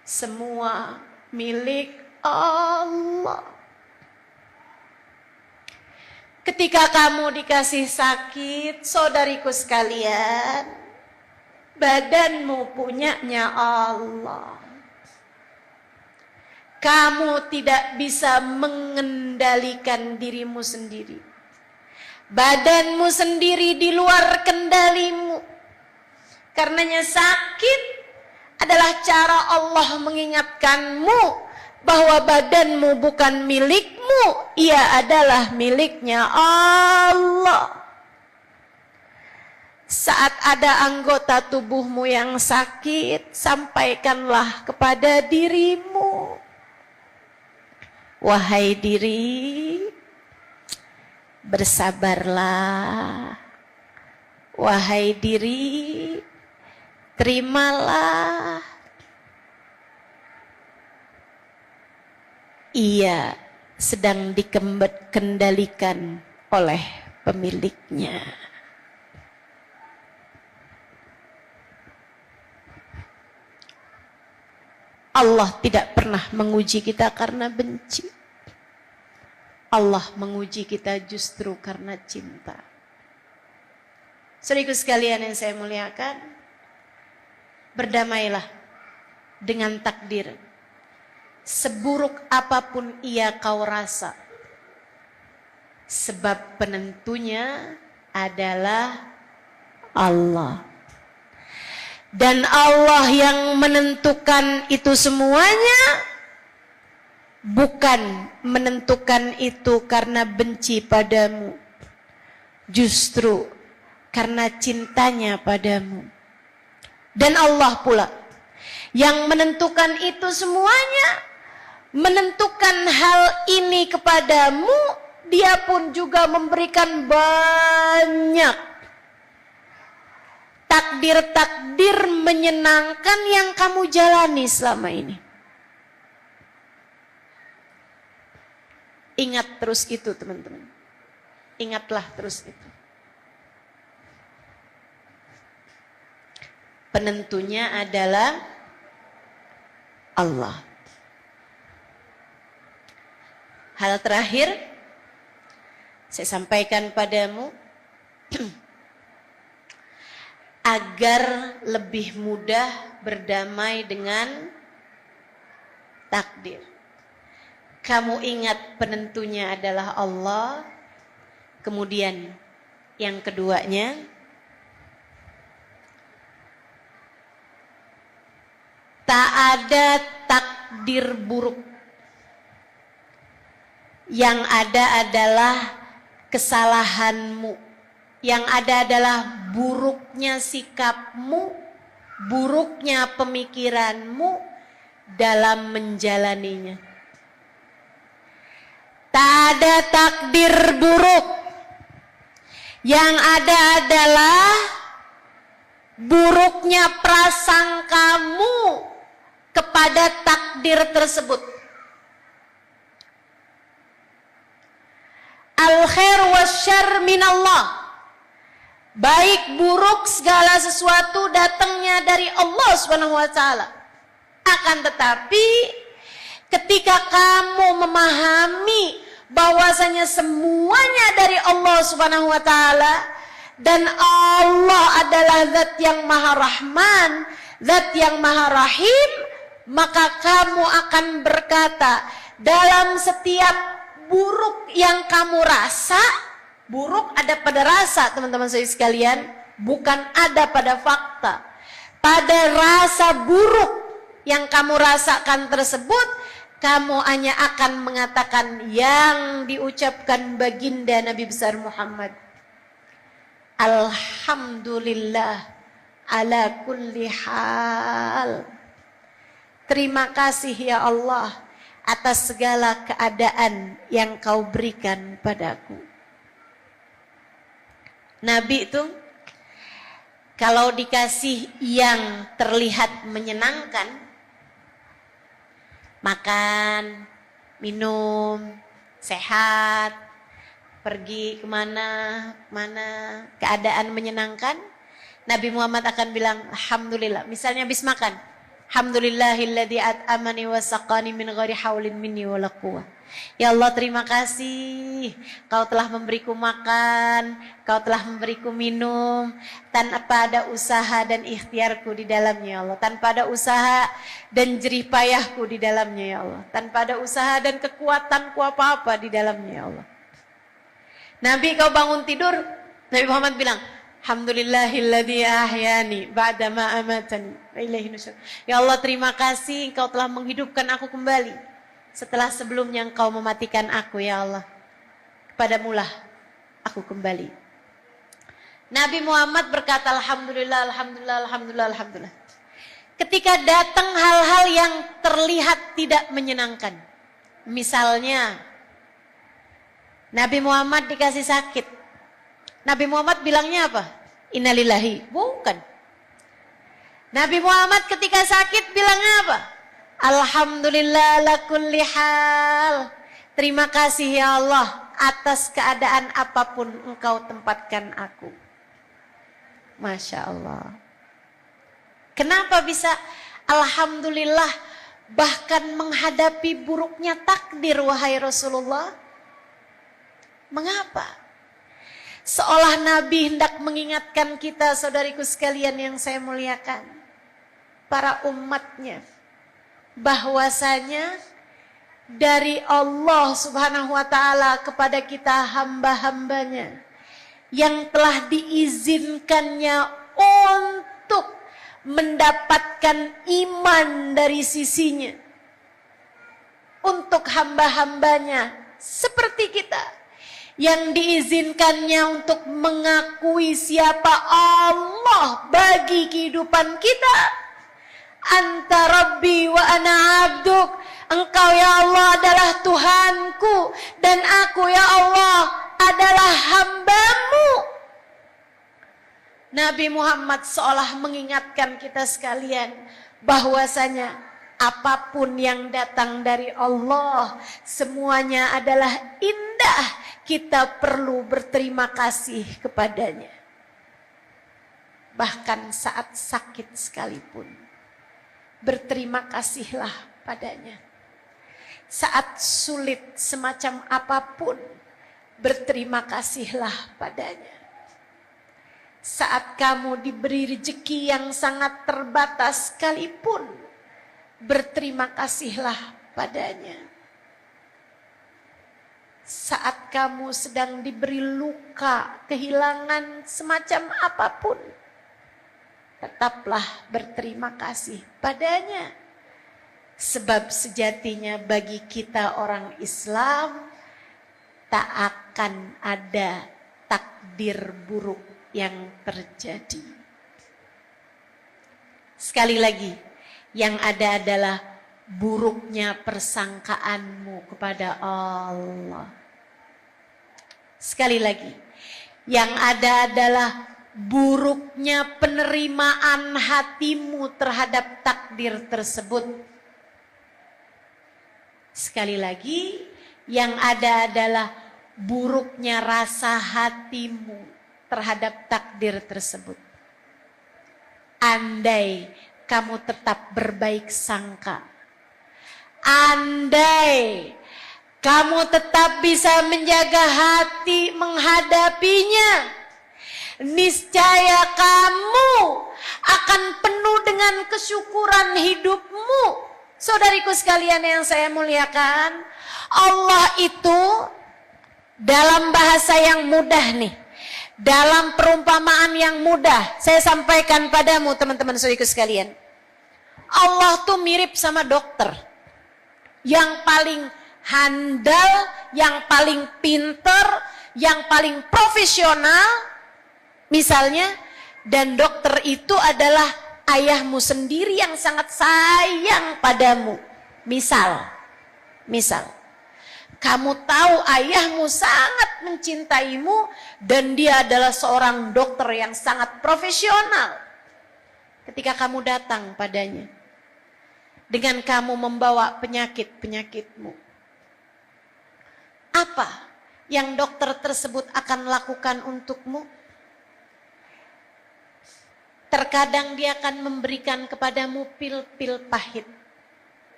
semua milik Allah. Ketika kamu dikasih sakit, saudariku sekalian, badanmu punyanya Allah. Kamu tidak bisa mengendalikan dirimu sendiri. Badanmu sendiri di luar kendalimu. Karenanya sakit adalah cara Allah mengingatkanmu bahwa badanmu bukan milikmu, ia adalah miliknya Allah. Saat ada anggota tubuhmu yang sakit, sampaikanlah kepada dirimu, wahai diri, bersabarlah. Wahai diri, terimalah. Ia sedang dikendalikan oleh pemiliknya. Allah tidak pernah menguji kita karena benci. Allah menguji kita justru karena cinta. Saudaraku sekalian yang saya muliakan, berdamailah dengan takdir. Seburuk apapun ia kau rasa, sebab penentunya adalah Allah. Dan Allah yang menentukan itu semuanya, bukan menentukan itu karena benci padamu, justru karena cintanya padamu. Dan Allah pula yang menentukan itu semuanya, menentukan hal ini kepadamu. Dia pun juga memberikan banyak takdir-takdir menyenangkan yang kamu jalani selama ini. Ingat terus itu, teman-teman. Ingatlah terus itu. Penentunya adalah Allah. Hal terakhir saya sampaikan padamu agar lebih mudah berdamai dengan takdir. Kamu ingat penentunya adalah Allah. Kemudian yang keduanya, tak ada takdir buruk. Yang ada adalah kesalahanmu. Yang ada adalah buruknya sikapmu, buruknya pemikiranmu dalam menjalaninya. Tak ada takdir buruk. Yang ada adalah buruknya prasangkamu kepada takdir tersebut. Al-khair wasyarr minallah. Baik buruk segala sesuatu datangnya dari Allah Subhanahu wa taala. Akan tetapi ketika kamu memahami bahwasanya semuanya dari Allah Subhanahu wa taala dan Allah adalah zat yang Maha Rahman, zat yang Maha Rahim, maka kamu akan berkata dalam setiap buruk yang kamu rasa. Buruk ada pada rasa, teman-teman saya sekalian, bukan ada pada fakta. Pada rasa buruk yang kamu rasakan tersebut, kamu hanya akan mengatakan yang diucapkan baginda Nabi besar Muhammad. Alhamdulillah ala kulli hal. Terima kasih ya Allah atas segala keadaan yang kau berikan padaku. Nabi itu kalau dikasih yang terlihat menyenangkan, makan, minum, sehat, pergi kemana, keadaan menyenangkan, Nabi Muhammad akan bilang alhamdulillah. Misalnya habis makan, alhamdulillahilladzi at'amani wa saqani min ghairi haulin minni wala quwwah. Ya Allah, terima kasih kau telah memberiku makan, kau telah memberiku minum tanpa ada usaha dan ikhtiarku di dalamnya ya Allah, tanpa ada usaha dan jerih payahku di dalamnya ya Allah, tanpa ada usaha dan kekuatanku apa-apa di dalamnya ya Allah. Nabi kau bangun tidur, Nabi Muhammad bilang alhamdulillahilladzi ahyani ba'da ma amatani wa ilaihi nusyur. Ya Allah, terima kasih engkau telah menghidupkan aku kembali setelah sebelumnya engkau mematikan aku ya Allah. Kepadamulah aku kembali. Nabi Muhammad berkata alhamdulillah, alhamdulillah, alhamdulillah, alhamdulillah. Ketika datang hal-hal yang terlihat tidak menyenangkan. Misalnya Nabi Muhammad dikasih sakit. Nabi Muhammad bilangnya apa? Innalillahi. Bukan. Nabi Muhammad ketika sakit bilangnya apa? Alhamdulillah ala kulli hal. Terima kasih ya Allah atas keadaan apapun engkau tempatkan aku. Masya Allah. Kenapa bisa alhamdulillah bahkan menghadapi buruknya takdir wahai Rasulullah? Mengapa? Seolah Nabi hendak mengingatkan kita saudariku sekalian yang saya muliakan, para umatnya, bahwasanya dari Allah Subhanahu wa taala kepada kita hamba-hambanya yang telah diizinkannya untuk mendapatkan iman dari sisinya. Untuk hamba-hambanya seperti kita yang diizinkannya untuk mengakui siapa Allah bagi kehidupan kita. Anta Rabbi wa ana abduk. Engkau ya Allah adalah Tuhanku dan aku ya Allah adalah hambamu. Nabi Muhammad seolah mengingatkan kita sekalian bahwasanya apapun yang datang dari Allah semuanya adalah indah. Kita perlu berterima kasih kepadanya. Bahkan saat sakit sekalipun, berterima kasihlah padanya. Saat sulit semacam apapun, berterima kasihlah padanya. Saat kamu diberi rezeki yang sangat terbatas sekalipun, berterima kasihlah padanya. Saat kamu sedang diberi luka, kehilangan semacam apapun, tetaplah berterima kasih padanya. Sebab sejatinya bagi kita orang Islam tak akan ada takdir buruk yang terjadi. Sekali lagi, yang ada adalah buruknya persangkaanmu kepada Allah. Sekali lagi, yang ada adalah buruknya penerimaan hatimu terhadap takdir tersebut. Sekali lagi, yang ada adalah buruknya rasa hatimu terhadap takdir tersebut. Andai kamu tetap berbaik sangka, andai kamu tetap bisa menjaga hati menghadapinya, niscaya kamu akan penuh dengan kesyukuran hidupmu. Saudariku sekalian yang saya muliakan, Allah itu dalam bahasa yang mudah nih, dalam perumpamaan yang mudah, saya sampaikan padamu teman-teman saudariku sekalian. Allah tuh mirip sama dokter yang paling handal, yang paling pinter, yang paling profesional misalnya, dan dokter itu adalah ayahmu sendiri yang sangat sayang padamu. Misal kamu tahu ayahmu sangat mencintaimu dan dia adalah seorang dokter yang sangat profesional. Ketika kamu datang padanya dengan kamu membawa penyakit-penyakitmu, apa yang dokter tersebut akan lakukan untukmu? Terkadang dia akan memberikan kepadamu pil-pil pahit.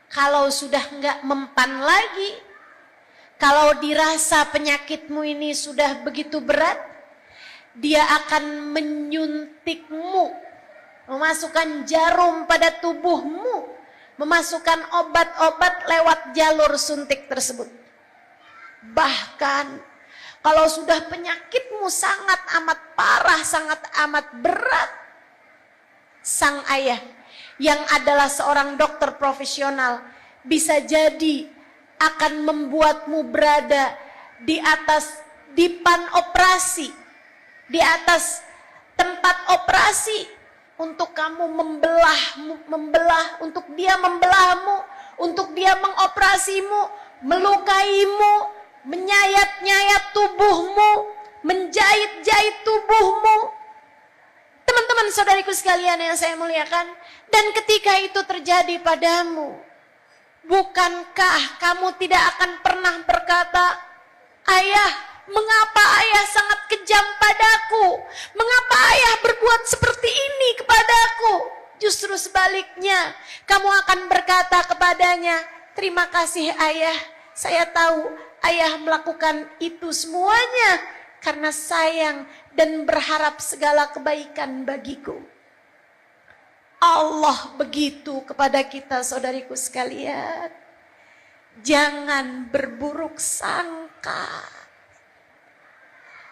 Kalau sudah enggak mempan lagi, kalau dirasa penyakitmu ini sudah begitu berat, dia akan menyuntikmu, memasukkan jarum pada tubuhmu, memasukkan obat-obat lewat jalur suntik tersebut. Bahkan kalau sudah penyakitmu sangat amat parah, sangat amat berat, sang ayah yang adalah seorang dokter profesional bisa jadi akan membuatmu berada di atas dipan operasi, di atas tempat operasi untuk kamu membelah, untuk dia membelahmu, untuk dia mengoperasimu, melukaimu, menyayat-nyayat tubuhmu, menjahit-jahit tubuhmu. Teman-teman saudariku sekalian yang saya muliakan, dan ketika itu terjadi padamu, bukankah kamu tidak akan pernah berkata, "Ayah, mengapa ayah sangat kejam padaku? Mengapa ayah berbuat seperti ini kepadaku?" Justru sebaliknya, kamu akan berkata kepadanya, "Terima kasih ayah, saya tahu ayah melakukan itu semuanya karena sayang dan berharap segala kebaikan bagiku." Allah begitu kepada kita saudariku sekalian. Jangan berburuk sangka.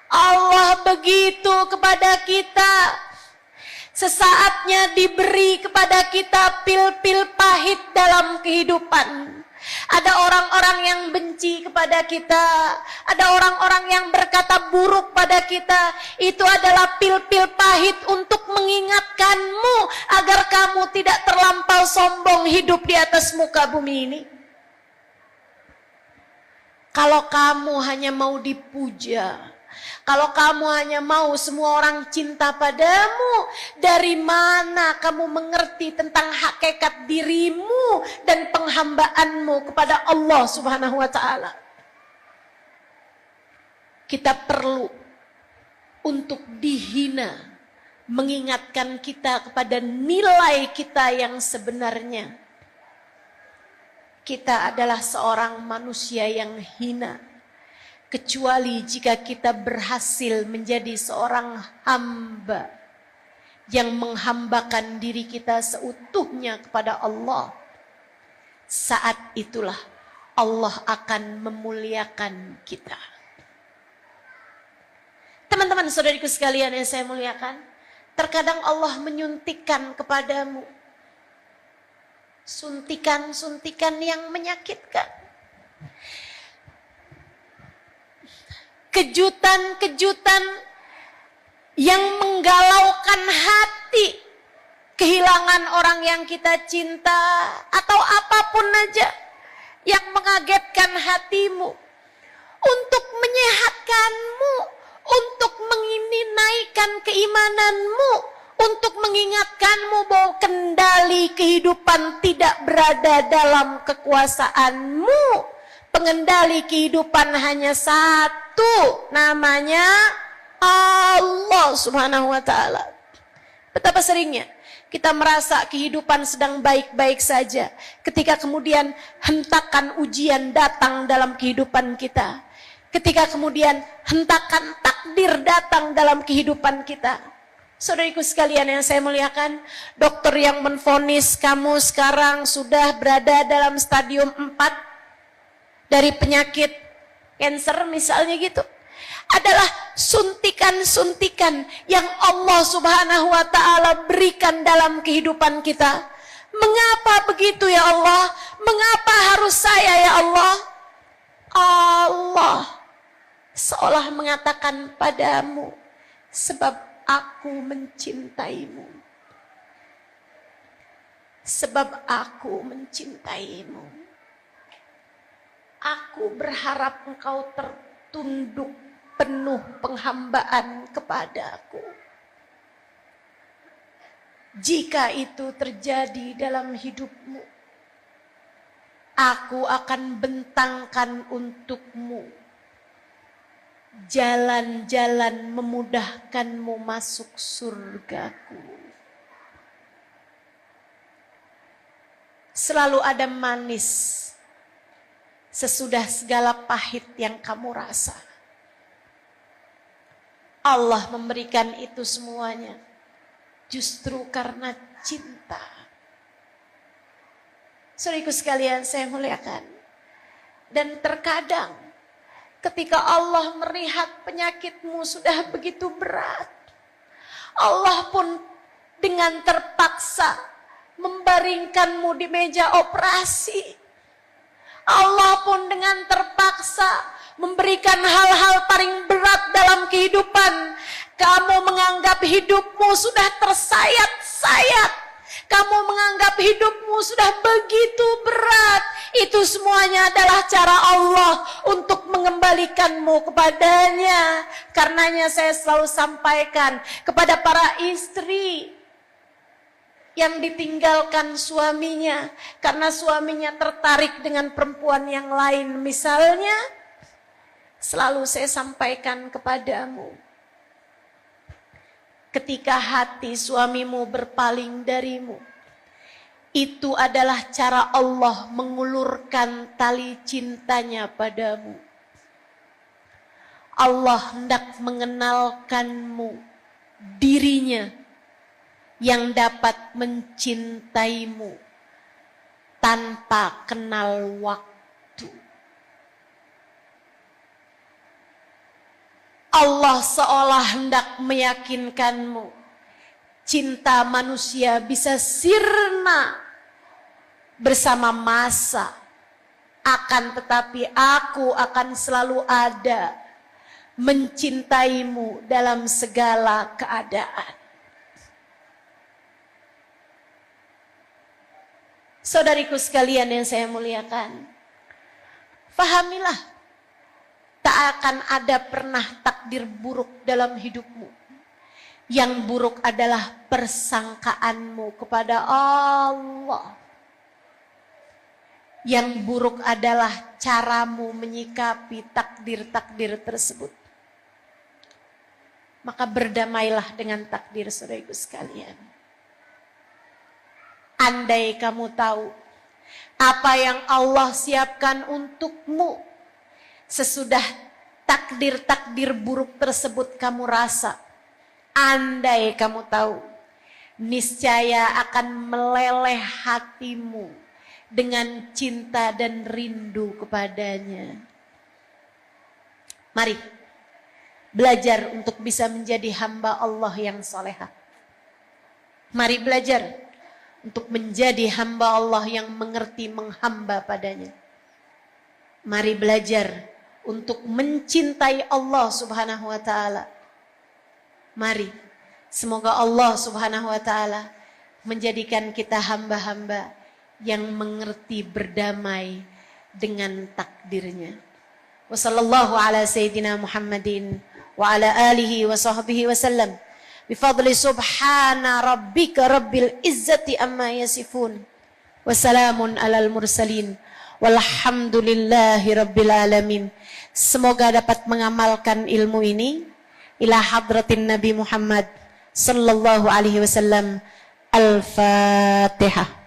Allah begitu kepada kita. Sesaatnya diberi kepada kita pil-pil pahit dalam kehidupan. Ada orang-orang yang benci kepada kita, ada orang-orang yang berkata buruk pada kita. Itu adalah pil-pil pahit untuk mengingatkanmu agar kamu tidak terlampau sombong hidup di atas muka bumi ini. Kalau kamu hanya mau dipuja, kalau kamu hanya mau semua orang cinta padamu, dari mana kamu mengerti tentang hakikat dirimu dan penghambaanmu kepada Allah Subhanahu wa Ta'ala? Kita perlu untuk dihina, mengingatkan kita kepada nilai kita yang sebenarnya. Kita adalah seorang manusia yang hina, kecuali jika kita berhasil menjadi seorang hamba yang menghambakan diri kita seutuhnya kepada Allah. Saat itulah Allah akan memuliakan kita. Teman-teman saudariku sekalian yang saya muliakan, terkadang Allah menyuntikkan kepadamu suntikan-suntikan yang menyakitkan, kejutan-kejutan yang menggalaukan hati, kehilangan orang yang kita cinta, atau apapun aja yang mengagetkan hatimu, untuk menyehatkanmu, untuk naikkan keimananmu, untuk mengingatkanmu bahwa kendali kehidupan tidak berada dalam kekuasaanmu. Pengendali kehidupan hanya satu, namanya Allah Subhanahu wa taala. Betapa seringnya kita merasa kehidupan sedang baik-baik saja, ketika kemudian hentakan ujian datang dalam kehidupan kita, ketika kemudian hentakan takdir datang dalam kehidupan kita. Saudariku sekalian yang saya muliakan, dokter yang menvonis kamu sekarang sudah berada dalam stadium 4 dari penyakit kanker misalnya gitu, adalah suntikan-suntikan yang Allah Subhanahu wa taala berikan dalam kehidupan kita. Mengapa begitu ya Allah? Mengapa harus saya ya Allah? Allah seolah mengatakan padamu, sebab aku mencintaimu. Sebab aku mencintaimu. Aku berharap engkau tertunduk penuh penghambaan kepadaku. Jika itu terjadi dalam hidupmu, aku akan bentangkan untukmu jalan-jalan memudahkanmu masuk surgaku. Selalu ada manis sesudah segala pahit yang kamu rasa. Allah memberikan itu semuanya justru karena cinta. Saudaraku sekalian saya muliakan. Dan terkadang ketika Allah melihat penyakitmu sudah begitu berat, Allah pun dengan terpaksa membaringkanmu di meja operasi. Allah pun dengan terpaksa memberikan hal-hal paling berat dalam kehidupan. Kamu menganggap hidupmu sudah tersayat-sayat. Kamu menganggap hidupmu sudah begitu berat. Itu semuanya adalah cara Allah untuk mengembalikanmu kepadanya. Karenanya saya selalu sampaikan kepada para istri yang ditinggalkan suaminya karena suaminya tertarik dengan perempuan yang lain misalnya, selalu saya sampaikan kepadamu, ketika hati suamimu berpaling darimu, itu adalah cara Allah mengulurkan tali cintanya padamu. Allah hendak mengenalkanmu dirinya yang dapat mencintaimu tanpa kenal waktu. Allah seolah hendak meyakinkanmu cinta manusia bisa sirna bersama masa, akan tetapi aku akan selalu ada mencintaimu dalam segala keadaan. Saudariku sekalian yang saya muliakan, fahamilah, tak akan ada pernah takdir buruk dalam hidupmu. Yang buruk adalah persangkaanmu kepada Allah. Yang buruk adalah caramu menyikapi takdir-takdir tersebut. Maka berdamailah dengan takdir, saudariku sekalian. Andai kamu tahu apa yang Allah siapkan untukmu sesudah takdir-takdir buruk tersebut kamu rasa, andai kamu tahu, niscaya akan meleleh hatimu dengan cinta dan rindu kepadanya. Mari belajar untuk bisa menjadi hamba Allah yang solehah. Mari belajar untuk menjadi hamba Allah yang mengerti menghamba padanya. Mari belajar untuk mencintai Allah Subhanahu wa taala. Mari, semoga Allah Subhanahu wa taala menjadikan kita hamba-hamba yang mengerti berdamai dengan takdirnya. Wassallallahu ala sayyidina Muhammadin wa ala alihi wa sahbihi wasallam. Bifadli subhana rabbika rabbil izzati amma yasifun. Wassalamun alal mursalin. Walhamdulillahi rabbil alamin. Semoga dapat mengamalkan ilmu ini ila hadratin Nabi Muhammad sallallahu alaihi wasallam. Al-Fatihah.